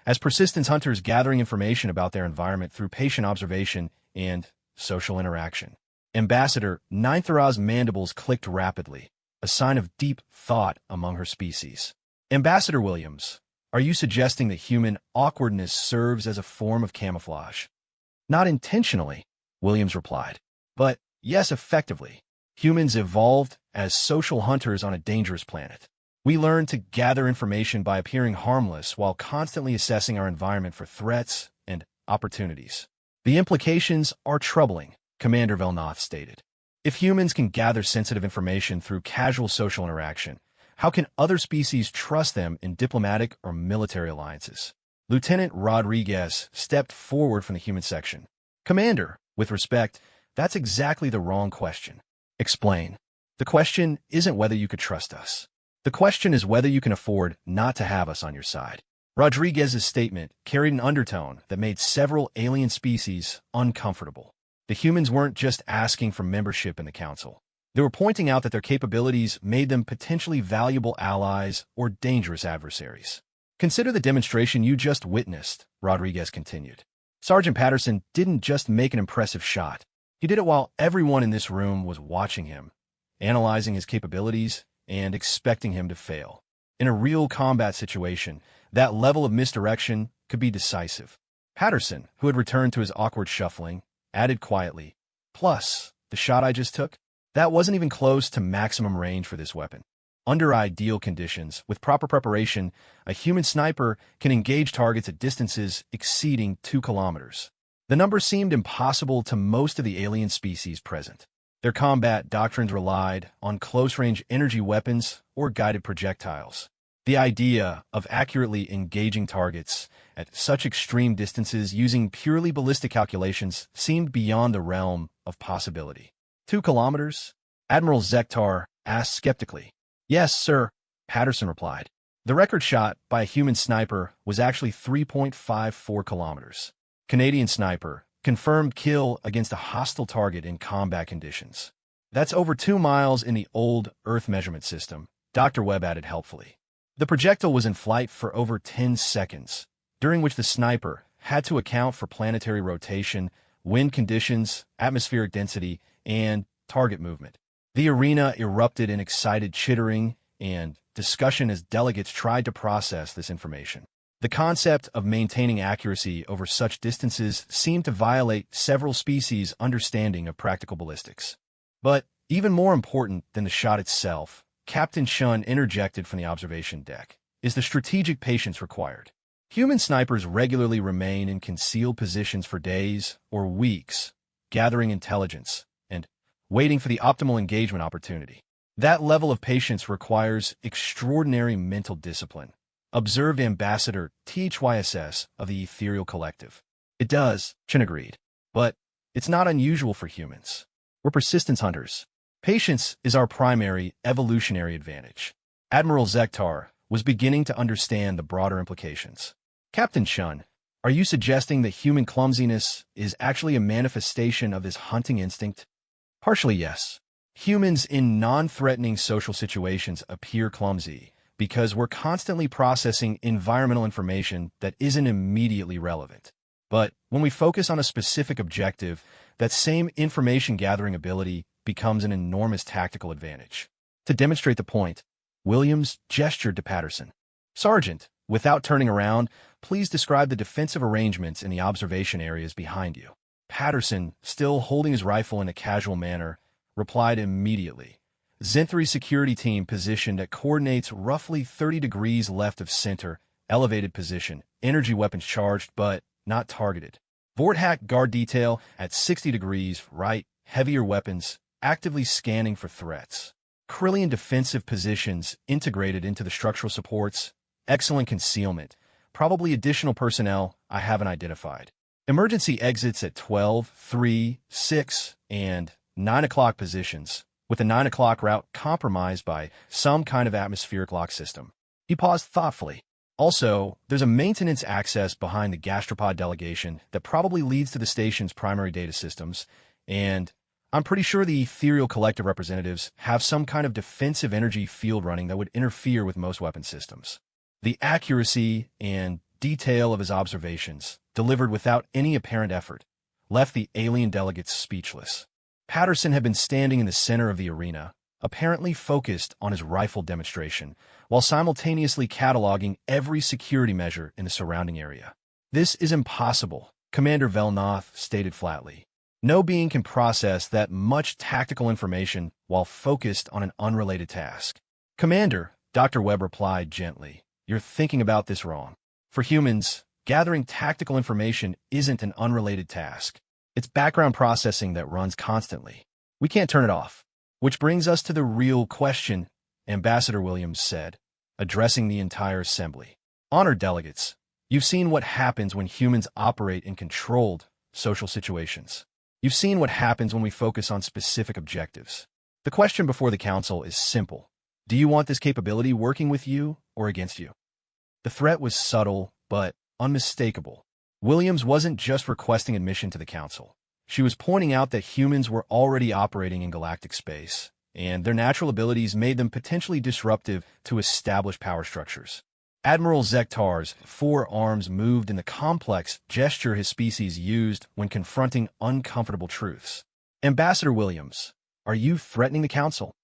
as persistence hunters gathering information about their environment through patient observation and social interaction. Ambassador Ninthara's mandibles clicked rapidly, a sign of deep thought among her species. Ambassador Williams, are you suggesting that human awkwardness serves as a form of camouflage? Not intentionally, Williams replied, but yes, effectively. Humans evolved as social hunters on a dangerous planet. We learned to gather information by appearing harmless while constantly assessing our environment for threats and opportunities. The implications are troubling, Commander Velnoth stated. If humans can gather sensitive information through casual social interaction, how can other species trust them in diplomatic or military alliances? Lieutenant Rodriguez stepped forward from the human section. Commander, with respect, that's exactly the wrong question. Explain. The question isn't whether you could trust us. The question is whether you can afford not to have us on your side. Rodriguez's statement carried an undertone that made several alien species uncomfortable. The humans weren't just asking for membership in the council. They were pointing out that their capabilities made them potentially valuable allies or dangerous adversaries. Consider the demonstration you just witnessed, Rodriguez continued. Sergeant Patterson didn't just make an impressive shot. He did it while everyone in this room was watching him, analyzing his capabilities, and expecting him to fail. In a real combat situation, that level of misdirection could be decisive. Patterson, who had returned to his awkward shuffling, added quietly, "Plus, the shot I just took? That wasn't even close to maximum range for this weapon. Under ideal conditions, with proper preparation, a human sniper can engage targets at distances exceeding 2 kilometers. The number seemed impossible to most of the alien species present. Their combat doctrines relied on close-range energy weapons or guided projectiles. The idea of accurately engaging targets at such extreme distances using purely ballistic calculations seemed beyond the realm of possibility. 2 kilometers? Admiral Zektar asked skeptically. Yes, sir, Patterson replied. The record shot by a human sniper was actually 3.54 kilometers. Canadian sniper, confirmed kill against a hostile target in combat conditions. That's over 2 miles in the old Earth measurement system, Dr. Webb added helpfully. The projectile was in flight for over 10 seconds, during which the sniper had to account for planetary rotation, wind conditions, atmospheric density, and target movement. The arena erupted in excited chittering and discussion as delegates tried to process this information. The concept of maintaining accuracy over such distances seemed to violate several species' understanding of practical ballistics. But even more important than the shot itself, Captain Shun interjected from the observation deck, is the strategic patience required. Human snipers regularly remain in concealed positions for days or weeks, gathering intelligence and waiting for the optimal engagement opportunity. That level of patience requires extraordinary mental discipline, observed Ambassador THYSS of the Ethereal Collective. It does, Chen agreed. But it's not unusual for humans. We're persistence hunters. Patience is our primary evolutionary advantage. Admiral Zektar was beginning to understand the broader implications. Captain Shun, are you suggesting that human clumsiness is actually a manifestation of this hunting instinct? Partially, yes. Humans in non-threatening social situations appear clumsy because we're constantly processing environmental information that isn't immediately relevant. But when we focus on a specific objective, that same information-gathering ability becomes an enormous tactical advantage. To demonstrate the point, Williams gestured to Patterson. Sergeant, without turning around, please describe the defensive arrangements in the observation areas behind you. Patterson, still holding his rifle in a casual manner, replied immediately. Zenthri's security team positioned at coordinates roughly 30 degrees left of center, elevated position, energy weapons charged but not targeted. Vorthack guard detail at 60 degrees right, heavier weapons, actively scanning for threats. Krillian defensive positions integrated into the structural supports, excellent concealment, probably additional personnel I haven't identified. Emergency exits at 12, 3, 6, and 9 o'clock positions, with the 9 o'clock route compromised by some kind of atmospheric lock system. He paused thoughtfully. Also, there's a maintenance access behind the gastropod delegation that probably leads to the station's primary data systems, and I'm pretty sure the ethereal collective representatives have some kind of defensive energy field running that would interfere with most weapon systems. The accuracy and detail of his observations, delivered without any apparent effort, left the alien delegates speechless. Patterson had been standing in the center of the arena, apparently focused on his rifle demonstration, while simultaneously cataloging every security measure in the surrounding area. "This is impossible," Commander Velnoth stated flatly. "No being can process that much tactical information while focused on an unrelated task." "Commander," Dr. Webb replied gently, "you're thinking about this wrong. For humans, gathering tactical information isn't an unrelated task. It's background processing that runs constantly. We can't turn it off." "Which brings us to the real question," Ambassador Williams said, addressing the entire assembly. "Honored delegates, you've seen what happens when humans operate in controlled social situations. You've seen what happens when we focus on specific objectives. The question before the Council is simple. Do you want this capability working with you or against you?" The threat was subtle, but unmistakable. Williams wasn't just requesting admission to the Council. She was pointing out that humans were already operating in galactic space, and their natural abilities made them potentially disruptive to established power structures. Admiral Zektar's 4 arms moved in the complex gesture his species used when confronting uncomfortable truths. "Ambassador Williams, are you threatening the Council?"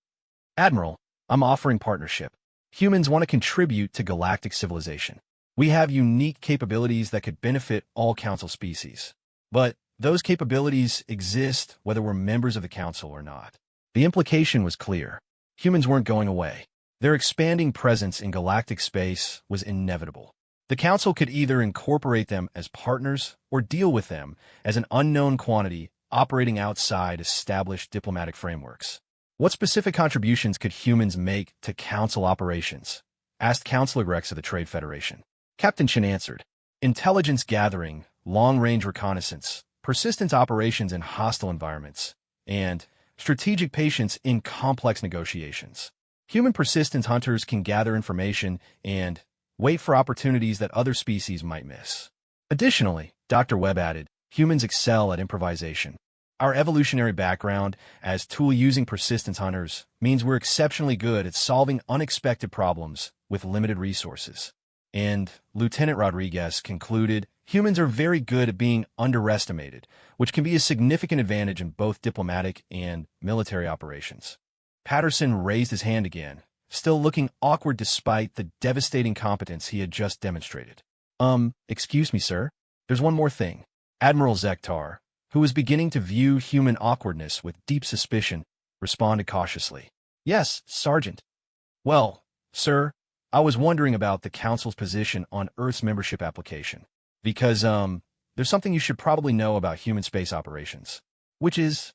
"Admiral, I'm offering partnership. Humans want to contribute to galactic civilization. We have unique capabilities that could benefit all Council species. But those capabilities exist whether we're members of the Council or not." The implication was clear. Humans weren't going away. Their expanding presence in galactic space was inevitable. The Council could either incorporate them as partners or deal with them as an unknown quantity operating outside established diplomatic frameworks. "What specific contributions could humans make to Council operations?" asked Counselor Rex of the Trade Federation. Captain Chen answered, "Intelligence gathering, long-range reconnaissance, persistent operations in hostile environments, and strategic patience in complex negotiations. Human persistence hunters can gather information and wait for opportunities that other species might miss." Additionally, Dr. Webb added, "Humans excel at improvisation. Our evolutionary background as tool-using persistence hunters means we're exceptionally good at solving unexpected problems with limited resources." And Lieutenant Rodriguez concluded, "Humans are very good at being underestimated, which can be a significant advantage in both diplomatic and military operations." Patterson raised his hand again, still looking awkward despite the devastating competence he had just demonstrated. Excuse me, sir. There's one more thing." Admiral Zektar, who was beginning to view human awkwardness with deep suspicion, responded cautiously. "Yes, Sergeant." "Well, sir, I was wondering about the Council's position on Earth's membership application. Because, there's something you should probably know about human space operations." "Which is?"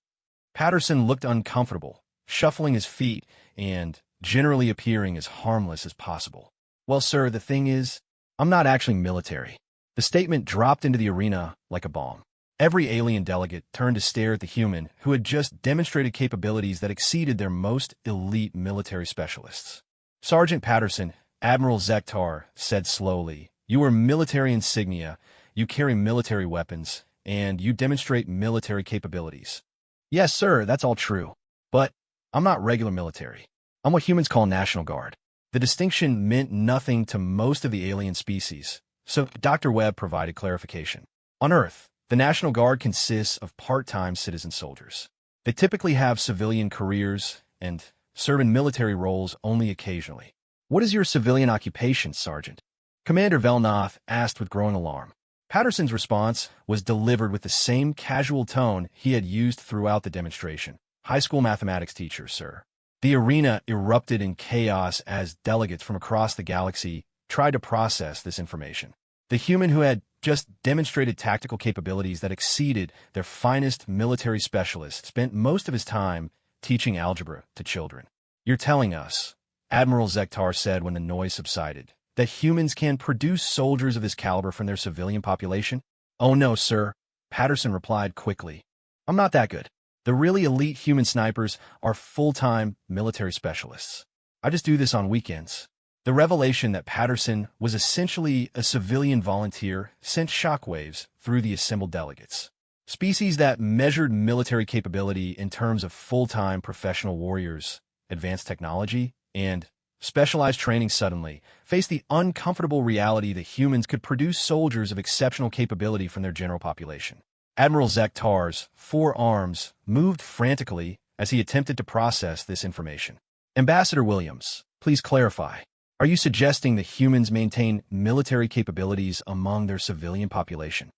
Patterson looked uncomfortable, shuffling his feet and generally appearing as harmless as possible. "Well, sir, the thing is, I'm not actually military." The statement dropped into the arena like a bomb. Every alien delegate turned to stare at the human who had just demonstrated capabilities that exceeded their most elite military specialists. "Sergeant Patterson," Admiral Zektar said slowly, "you wear military insignia, you carry military weapons, and you demonstrate military capabilities." "Yes, sir, that's all true. But I'm not regular military. I'm what humans call National Guard." The distinction meant nothing to most of the alien species, so Dr. Webb provided clarification. "On Earth, the National Guard consists of part-time citizen soldiers. They typically have civilian careers and serve in military roles only occasionally." "What is your civilian occupation, Sergeant?" Commander Velnoth asked with growing alarm. Patterson's response was delivered with the same casual tone he had used throughout the demonstration. "High school mathematics teacher, sir." The arena erupted in chaos as delegates from across the galaxy tried to process this information. The human who had just demonstrated tactical capabilities that exceeded their finest military specialists spent most of his time teaching algebra to children. "You're telling us," Admiral Zektar said when the noise subsided, that humans can produce soldiers of this caliber from their civilian population? Oh no, sir, Patterson replied quickly. I'm not that good. The really elite human snipers are full-time military specialists. I just do this on weekends. The revelation that Patterson was essentially a civilian volunteer sent shockwaves through the assembled delegates. Species that measured military capability in terms of full-time professional warriors, advanced technology, and specialized training suddenly faced the uncomfortable reality that humans could produce soldiers of exceptional capability from their general population. Admiral Zektar's forearms moved frantically as he attempted to process this information. Ambassador Williams, please clarify. Are you suggesting that humans maintain military capabilities among their civilian population?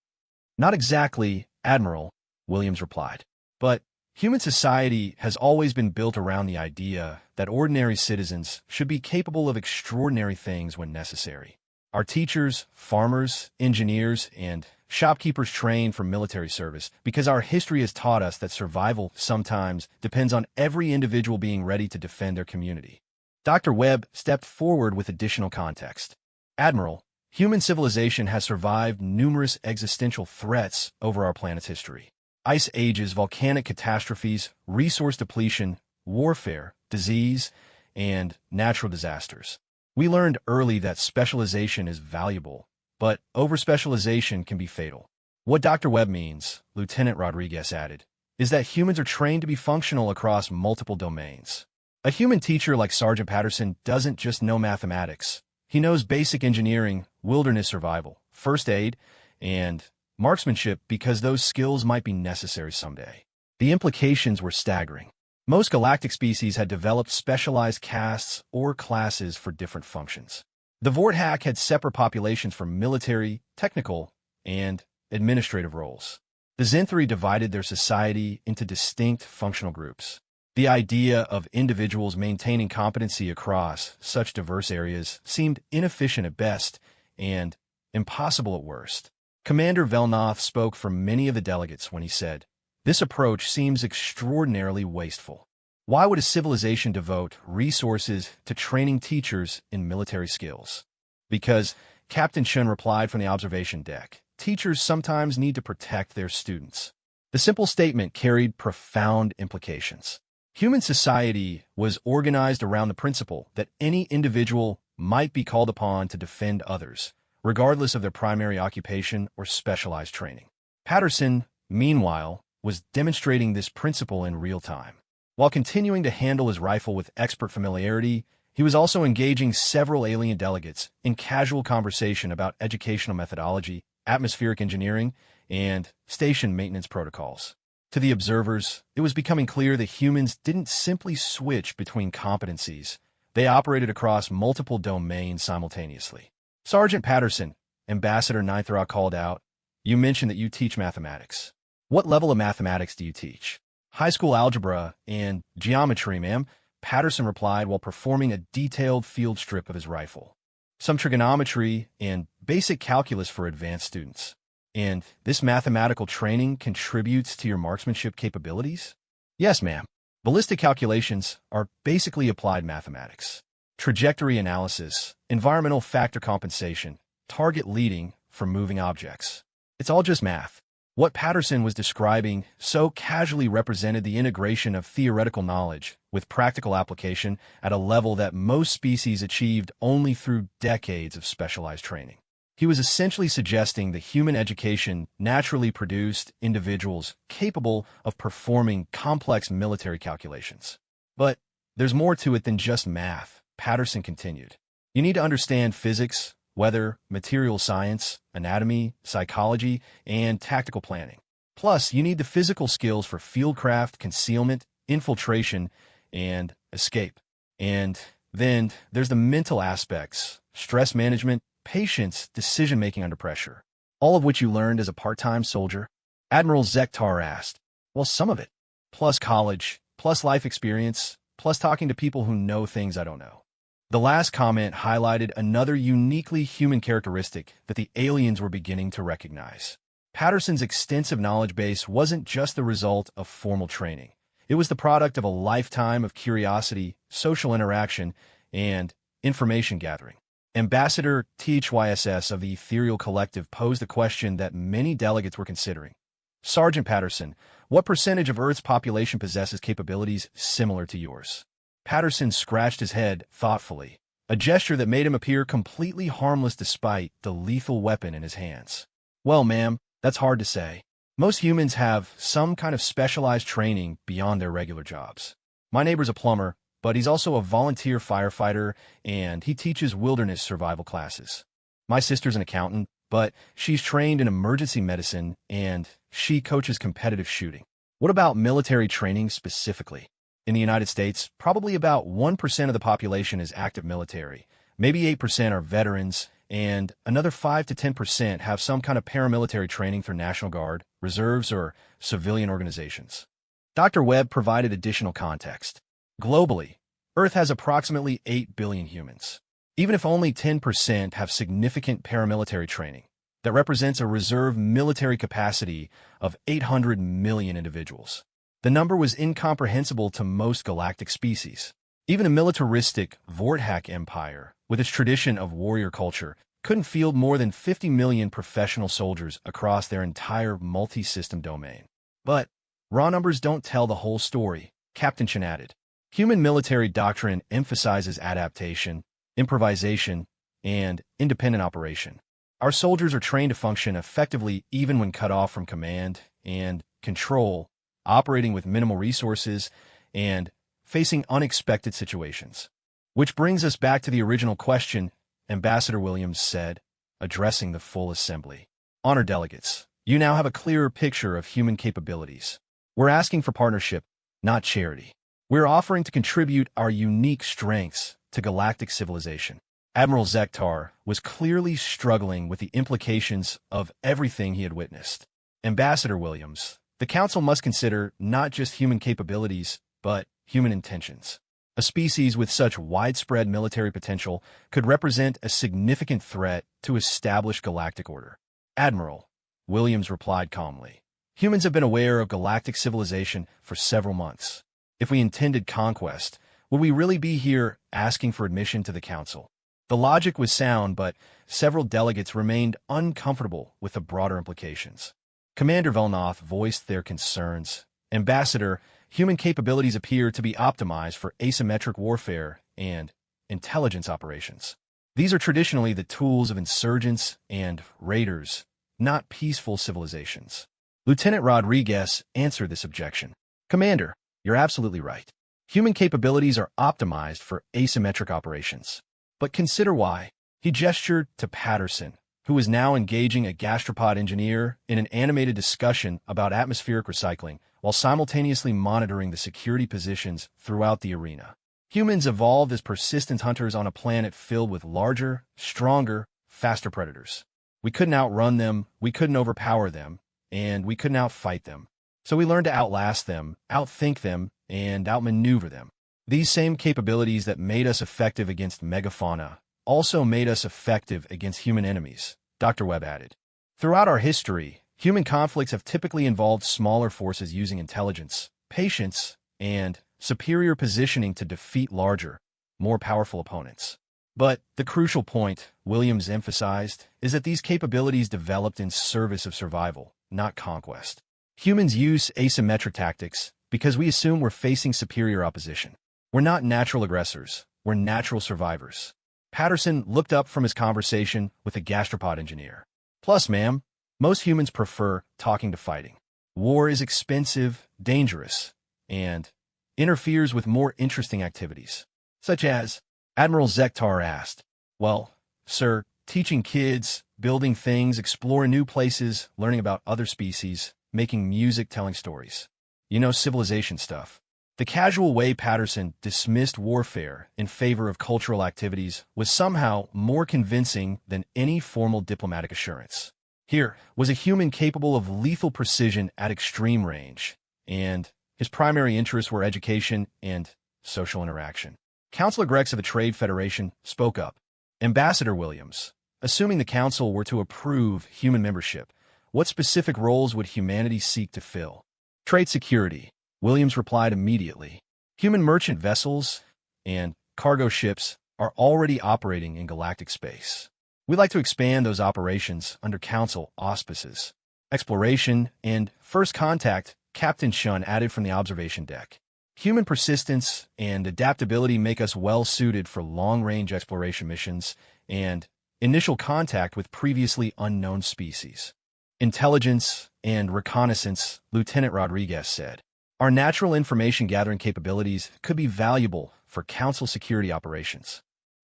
Not exactly, Admiral, Williams replied. But human society has always been built around the idea that ordinary citizens should be capable of extraordinary things when necessary. Our teachers, farmers, engineers, and shopkeepers train for military service because our history has taught us that survival sometimes depends on every individual being ready to defend their community. Dr. Webb stepped forward with additional context. Admiral, human civilization has survived numerous existential threats over our planet's history. Ice ages, volcanic catastrophes, resource depletion, warfare, disease, and natural disasters. We learned early that specialization is valuable, but over-specialization can be fatal. What Dr. Webb means, Lieutenant Rodriguez added, is that humans are trained to be functional across multiple domains. A human teacher like Sergeant Patterson doesn't just know mathematics. He knows basic engineering, wilderness survival, first aid, and marksmanship because those skills might be necessary someday. The implications were staggering. Most galactic species had developed specialized castes or classes for different functions. The Vorthak had separate populations for military, technical, and administrative roles. The Zinthri divided their society into distinct functional groups. The idea of individuals maintaining competency across such diverse areas seemed inefficient at best and impossible at worst. Commander Velnoth spoke for many of the delegates when he said, "This approach seems extraordinarily wasteful. Why would a civilization devote resources to training teachers in military skills?" Because, Captain Chun replied from the observation deck, teachers sometimes need to protect their students. The simple statement carried profound implications. Human society was organized around the principle that any individual might be called upon to defend others, regardless of their primary occupation or specialized training. Patterson, meanwhile, was demonstrating this principle in real time. While continuing to handle his rifle with expert familiarity, he was also engaging several alien delegates in casual conversation about educational methodology, atmospheric engineering, and station maintenance protocols. To the observers, it was becoming clear that humans didn't simply switch between competencies. They operated across multiple domains simultaneously. Sergeant Patterson, Ambassador Nithra called out, "You mentioned that you teach mathematics. What level of mathematics do you teach?" "High school algebra and geometry, ma'am," Patterson replied while performing a detailed field strip of his rifle. "Some trigonometry and basic calculus for advanced students. And this mathematical training contributes to your marksmanship capabilities?" "Yes, ma'am. Ballistic calculations are basically applied mathematics. Trajectory analysis, environmental factor compensation, target leading for moving objects. It's all just math." What Patterson was describing so casually represented the integration of theoretical knowledge with practical application at a level that most species achieved only through decades of specialized training. He was essentially suggesting that human education naturally produced individuals capable of performing complex military calculations. But there's more to it than just math, Patterson continued. You need to understand physics, weather, material science, anatomy, psychology, and tactical planning. Plus, you need the physical skills for fieldcraft, concealment, infiltration, and escape. And then there's the mental aspects, stress management, patience, decision-making under pressure. All of which you learned as a part-time soldier? Admiral Zektar asked. Well, some of it. Plus college, plus life experience, plus talking to people who know things I don't know. The last comment highlighted another uniquely human characteristic that the aliens were beginning to recognize. Patterson's extensive knowledge base wasn't just the result of formal training. It was the product of a lifetime of curiosity, social interaction, and information gathering. Ambassador THYSS of the Ethereal Collective posed a question that many delegates were considering. Sergeant Patterson, what percentage of Earth's population possesses capabilities similar to yours? Patterson scratched his head thoughtfully, a gesture that made him appear completely harmless despite the lethal weapon in his hands. Well, ma'am, that's hard to say. Most humans have some kind of specialized training beyond their regular jobs. My neighbor's a plumber, but he's also a volunteer firefighter, and he teaches wilderness survival classes. My sister's an accountant, but she's trained in emergency medicine, and she coaches competitive shooting. What about military training specifically? In the United States, probably about 1% of the population is active military. Maybe 8% are veterans, and another 5 to 10% have some kind of paramilitary training through National Guard, reserves, or civilian organizations. Dr. Webb provided additional context. Globally, Earth has approximately 8 billion humans. Even if only 10% have significant paramilitary training, that represents a reserve military capacity of 800 million individuals. The number was incomprehensible to most galactic species. Even a militaristic Vorthak empire, with its tradition of warrior culture, couldn't field more than 50 million professional soldiers across their entire multi-system domain. But raw numbers don't tell the whole story, Captain Chen added. Human military doctrine emphasizes adaptation, improvisation, and independent operation. Our soldiers are trained to function effectively even when cut off from command and control, operating with minimal resources, and facing unexpected situations. Which brings us back to the original question, Ambassador Williams said, addressing the full assembly. Honored delegates, you now have a clearer picture of human capabilities. We're asking for partnership, not charity. We're offering to contribute our unique strengths to galactic civilization. Admiral Zektar was clearly struggling with the implications of everything he had witnessed. Ambassador Williams, the Council must consider not just human capabilities, but human intentions. A species with such widespread military potential could represent a significant threat to established galactic order. Admiral, Williams replied calmly, humans have been aware of galactic civilization for several months. If we intended conquest, would we really be here asking for admission to the Council? The logic was sound, but several delegates remained uncomfortable with the broader implications. Commander Velnoth voiced their concerns. Ambassador, human capabilities appear to be optimized for asymmetric warfare and intelligence operations. These are traditionally the tools of insurgents and raiders, not peaceful civilizations. Lieutenant Rodriguez answered this objection. Commander, you're absolutely right. Human capabilities are optimized for asymmetric operations. But consider why. He gestured to Patterson, who was now engaging a gastropod engineer in an animated discussion about atmospheric recycling, while simultaneously monitoring the security positions throughout the arena. Humans evolved as persistent hunters on a planet filled with larger, stronger, faster predators. We couldn't outrun them, we couldn't overpower them, and we couldn't outfight them. So we learned to outlast them, outthink them, and outmaneuver them. These same capabilities that made us effective against megafauna also made us effective against human enemies, Dr. Webb added. Throughout our history, human conflicts have typically involved smaller forces using intelligence, patience, and superior positioning to defeat larger, more powerful opponents. But the crucial point, Williams emphasized, is that these capabilities developed in service of survival, not conquest. Humans use asymmetric tactics because we assume we're facing superior opposition. We're not natural aggressors, we're natural survivors. Patterson looked up from his conversation with a gastropod engineer. Plus, ma'am, most humans prefer talking to fighting. War is expensive, dangerous, and interferes with more interesting activities, such as, Admiral Zektar asked, well, sir, teaching kids, building things, exploring new places, learning about other species, making music, telling stories. You know, civilization stuff. The casual way Patterson dismissed warfare in favor of cultural activities was somehow more convincing than any formal diplomatic assurance. Here was a human capable of lethal precision at extreme range, and his primary interests were education and social interaction. Counselor Grex of the Trade Federation spoke up. Ambassador Williams, assuming the Council were to approve human membership, what specific roles would humanity seek to fill? Trade security, Williams replied immediately. Human merchant vessels and cargo ships are already operating in galactic space. We'd like to expand those operations under Council auspices. Exploration and First Contact, Captain Shun added from the observation deck. Human persistence and adaptability make us well-suited for long-range exploration missions and initial contact with previously unknown species. Intelligence and reconnaissance, Lieutenant Rodriguez said. Our natural information gathering capabilities could be valuable for Council security operations.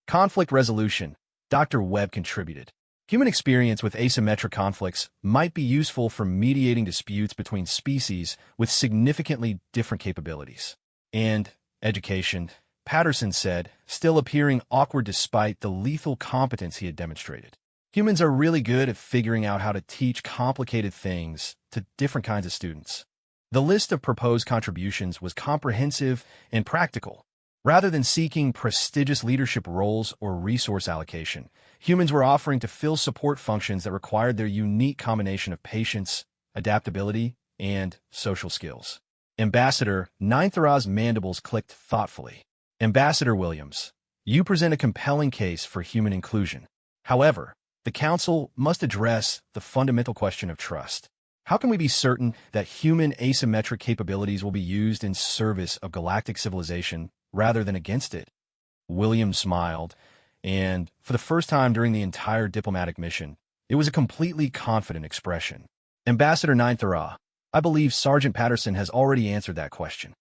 Conflict resolution, Dr. Webb contributed. Human experience with asymmetric conflicts might be useful for mediating disputes between species with significantly different capabilities. And education, Patterson said, still appearing awkward despite the lethal competence he had demonstrated. Humans are really good at figuring out how to teach complicated things to different kinds of students. The list of proposed contributions was comprehensive and practical. Rather than seeking prestigious leadership roles or resource allocation, humans were offering to fill support functions that required their unique combination of patience, adaptability, and social skills. Ambassador Ninthara's mandibles clicked thoughtfully. Ambassador Williams, you present a compelling case for human inclusion. However, the Council must address the fundamental question of trust. How can we be certain that human asymmetric capabilities will be used in service of galactic civilization rather than against it? Williams smiled, and for the first time during the entire diplomatic mission, it was a completely confident expression. Ambassador Ninthara, I believe Sergeant Patterson has already answered that question.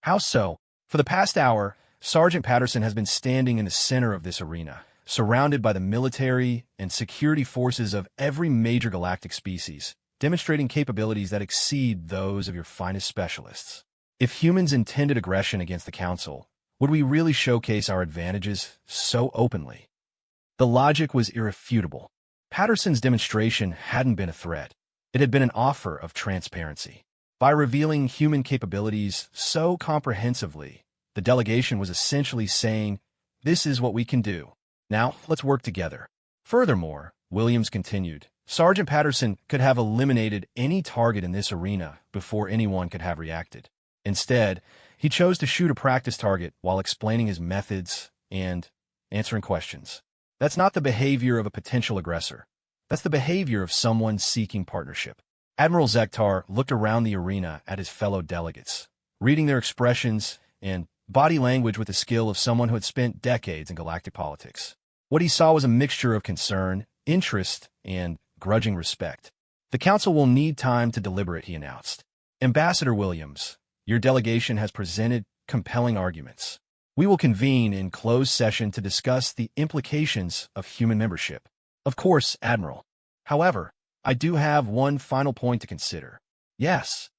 How so? For the past hour, Sergeant Patterson has been standing in the center of this arena, surrounded by the military and security forces of every major galactic species, demonstrating capabilities that exceed those of your finest specialists. If humans intended aggression against the Council, would we really showcase our advantages so openly? The logic was irrefutable. Patterson's demonstration hadn't been a threat. It had been an offer of transparency. By revealing human capabilities so comprehensively, the delegation was essentially saying, this is what we can do. Now, let's work together. Furthermore, Williams continued, Sergeant Patterson could have eliminated any target in this arena before anyone could have reacted. Instead, he chose to shoot a practice target while explaining his methods and answering questions. That's not the behavior of a potential aggressor. That's the behavior of someone seeking partnership. Admiral Zektar looked around the arena at his fellow delegates, reading their expressions and body language with the skill of someone who had spent decades in galactic politics. What he saw was a mixture of concern, interest, and grudging respect. The Council will need time to deliberate, he announced. Ambassador Williams, your delegation has presented compelling arguments. We will convene in closed session to discuss the implications of human membership. Of course, Admiral. However, I do have one final point to consider. Yes.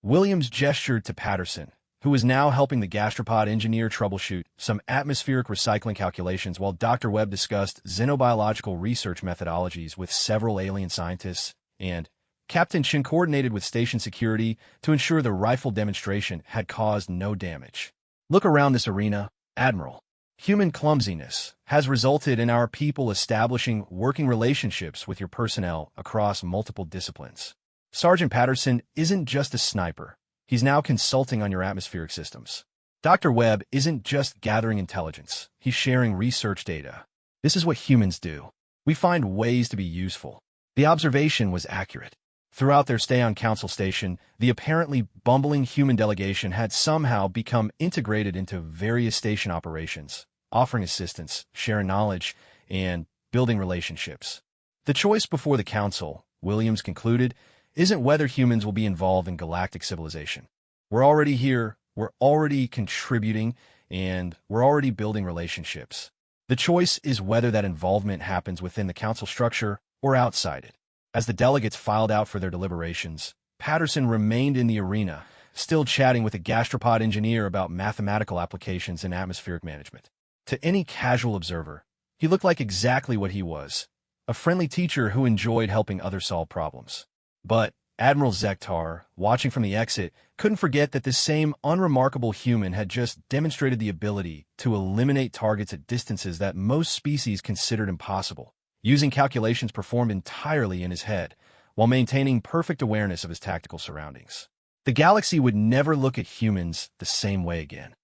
Williams gestured to Patterson, who was now helping the gastropod engineer troubleshoot some atmospheric recycling calculations while Dr. Webb discussed xenobiological research methodologies with several alien scientists, and Captain Shin coordinated with station security to ensure the rifle demonstration had caused no damage. Look around this arena, Admiral. Human clumsiness has resulted in our people establishing working relationships with your personnel across multiple disciplines. Sergeant Patterson isn't just a sniper. He's now consulting on your atmospheric systems. Dr. Webb isn't just gathering intelligence. He's sharing research data. This is what humans do. We find ways to be useful. The observation was accurate. Throughout their stay on Council Station, the apparently bumbling human delegation had somehow become integrated into various station operations, offering assistance, sharing knowledge, and building relationships. The choice before the Council, Williams concluded, isn't whether humans will be involved in galactic civilization. We're already here, we're already contributing, and we're already building relationships. The choice is whether that involvement happens within the Council structure or outside it. As the delegates filed out for their deliberations, Patterson remained in the arena, still chatting with a gastropod engineer about mathematical applications in atmospheric management. To any casual observer, he looked like exactly what he was, a friendly teacher who enjoyed helping others solve problems. But Admiral Zektar, watching from the exit, couldn't forget that this same unremarkable human had just demonstrated the ability to eliminate targets at distances that most species considered impossible, using calculations performed entirely in his head, while maintaining perfect awareness of his tactical surroundings. The galaxy would never look at humans the same way again.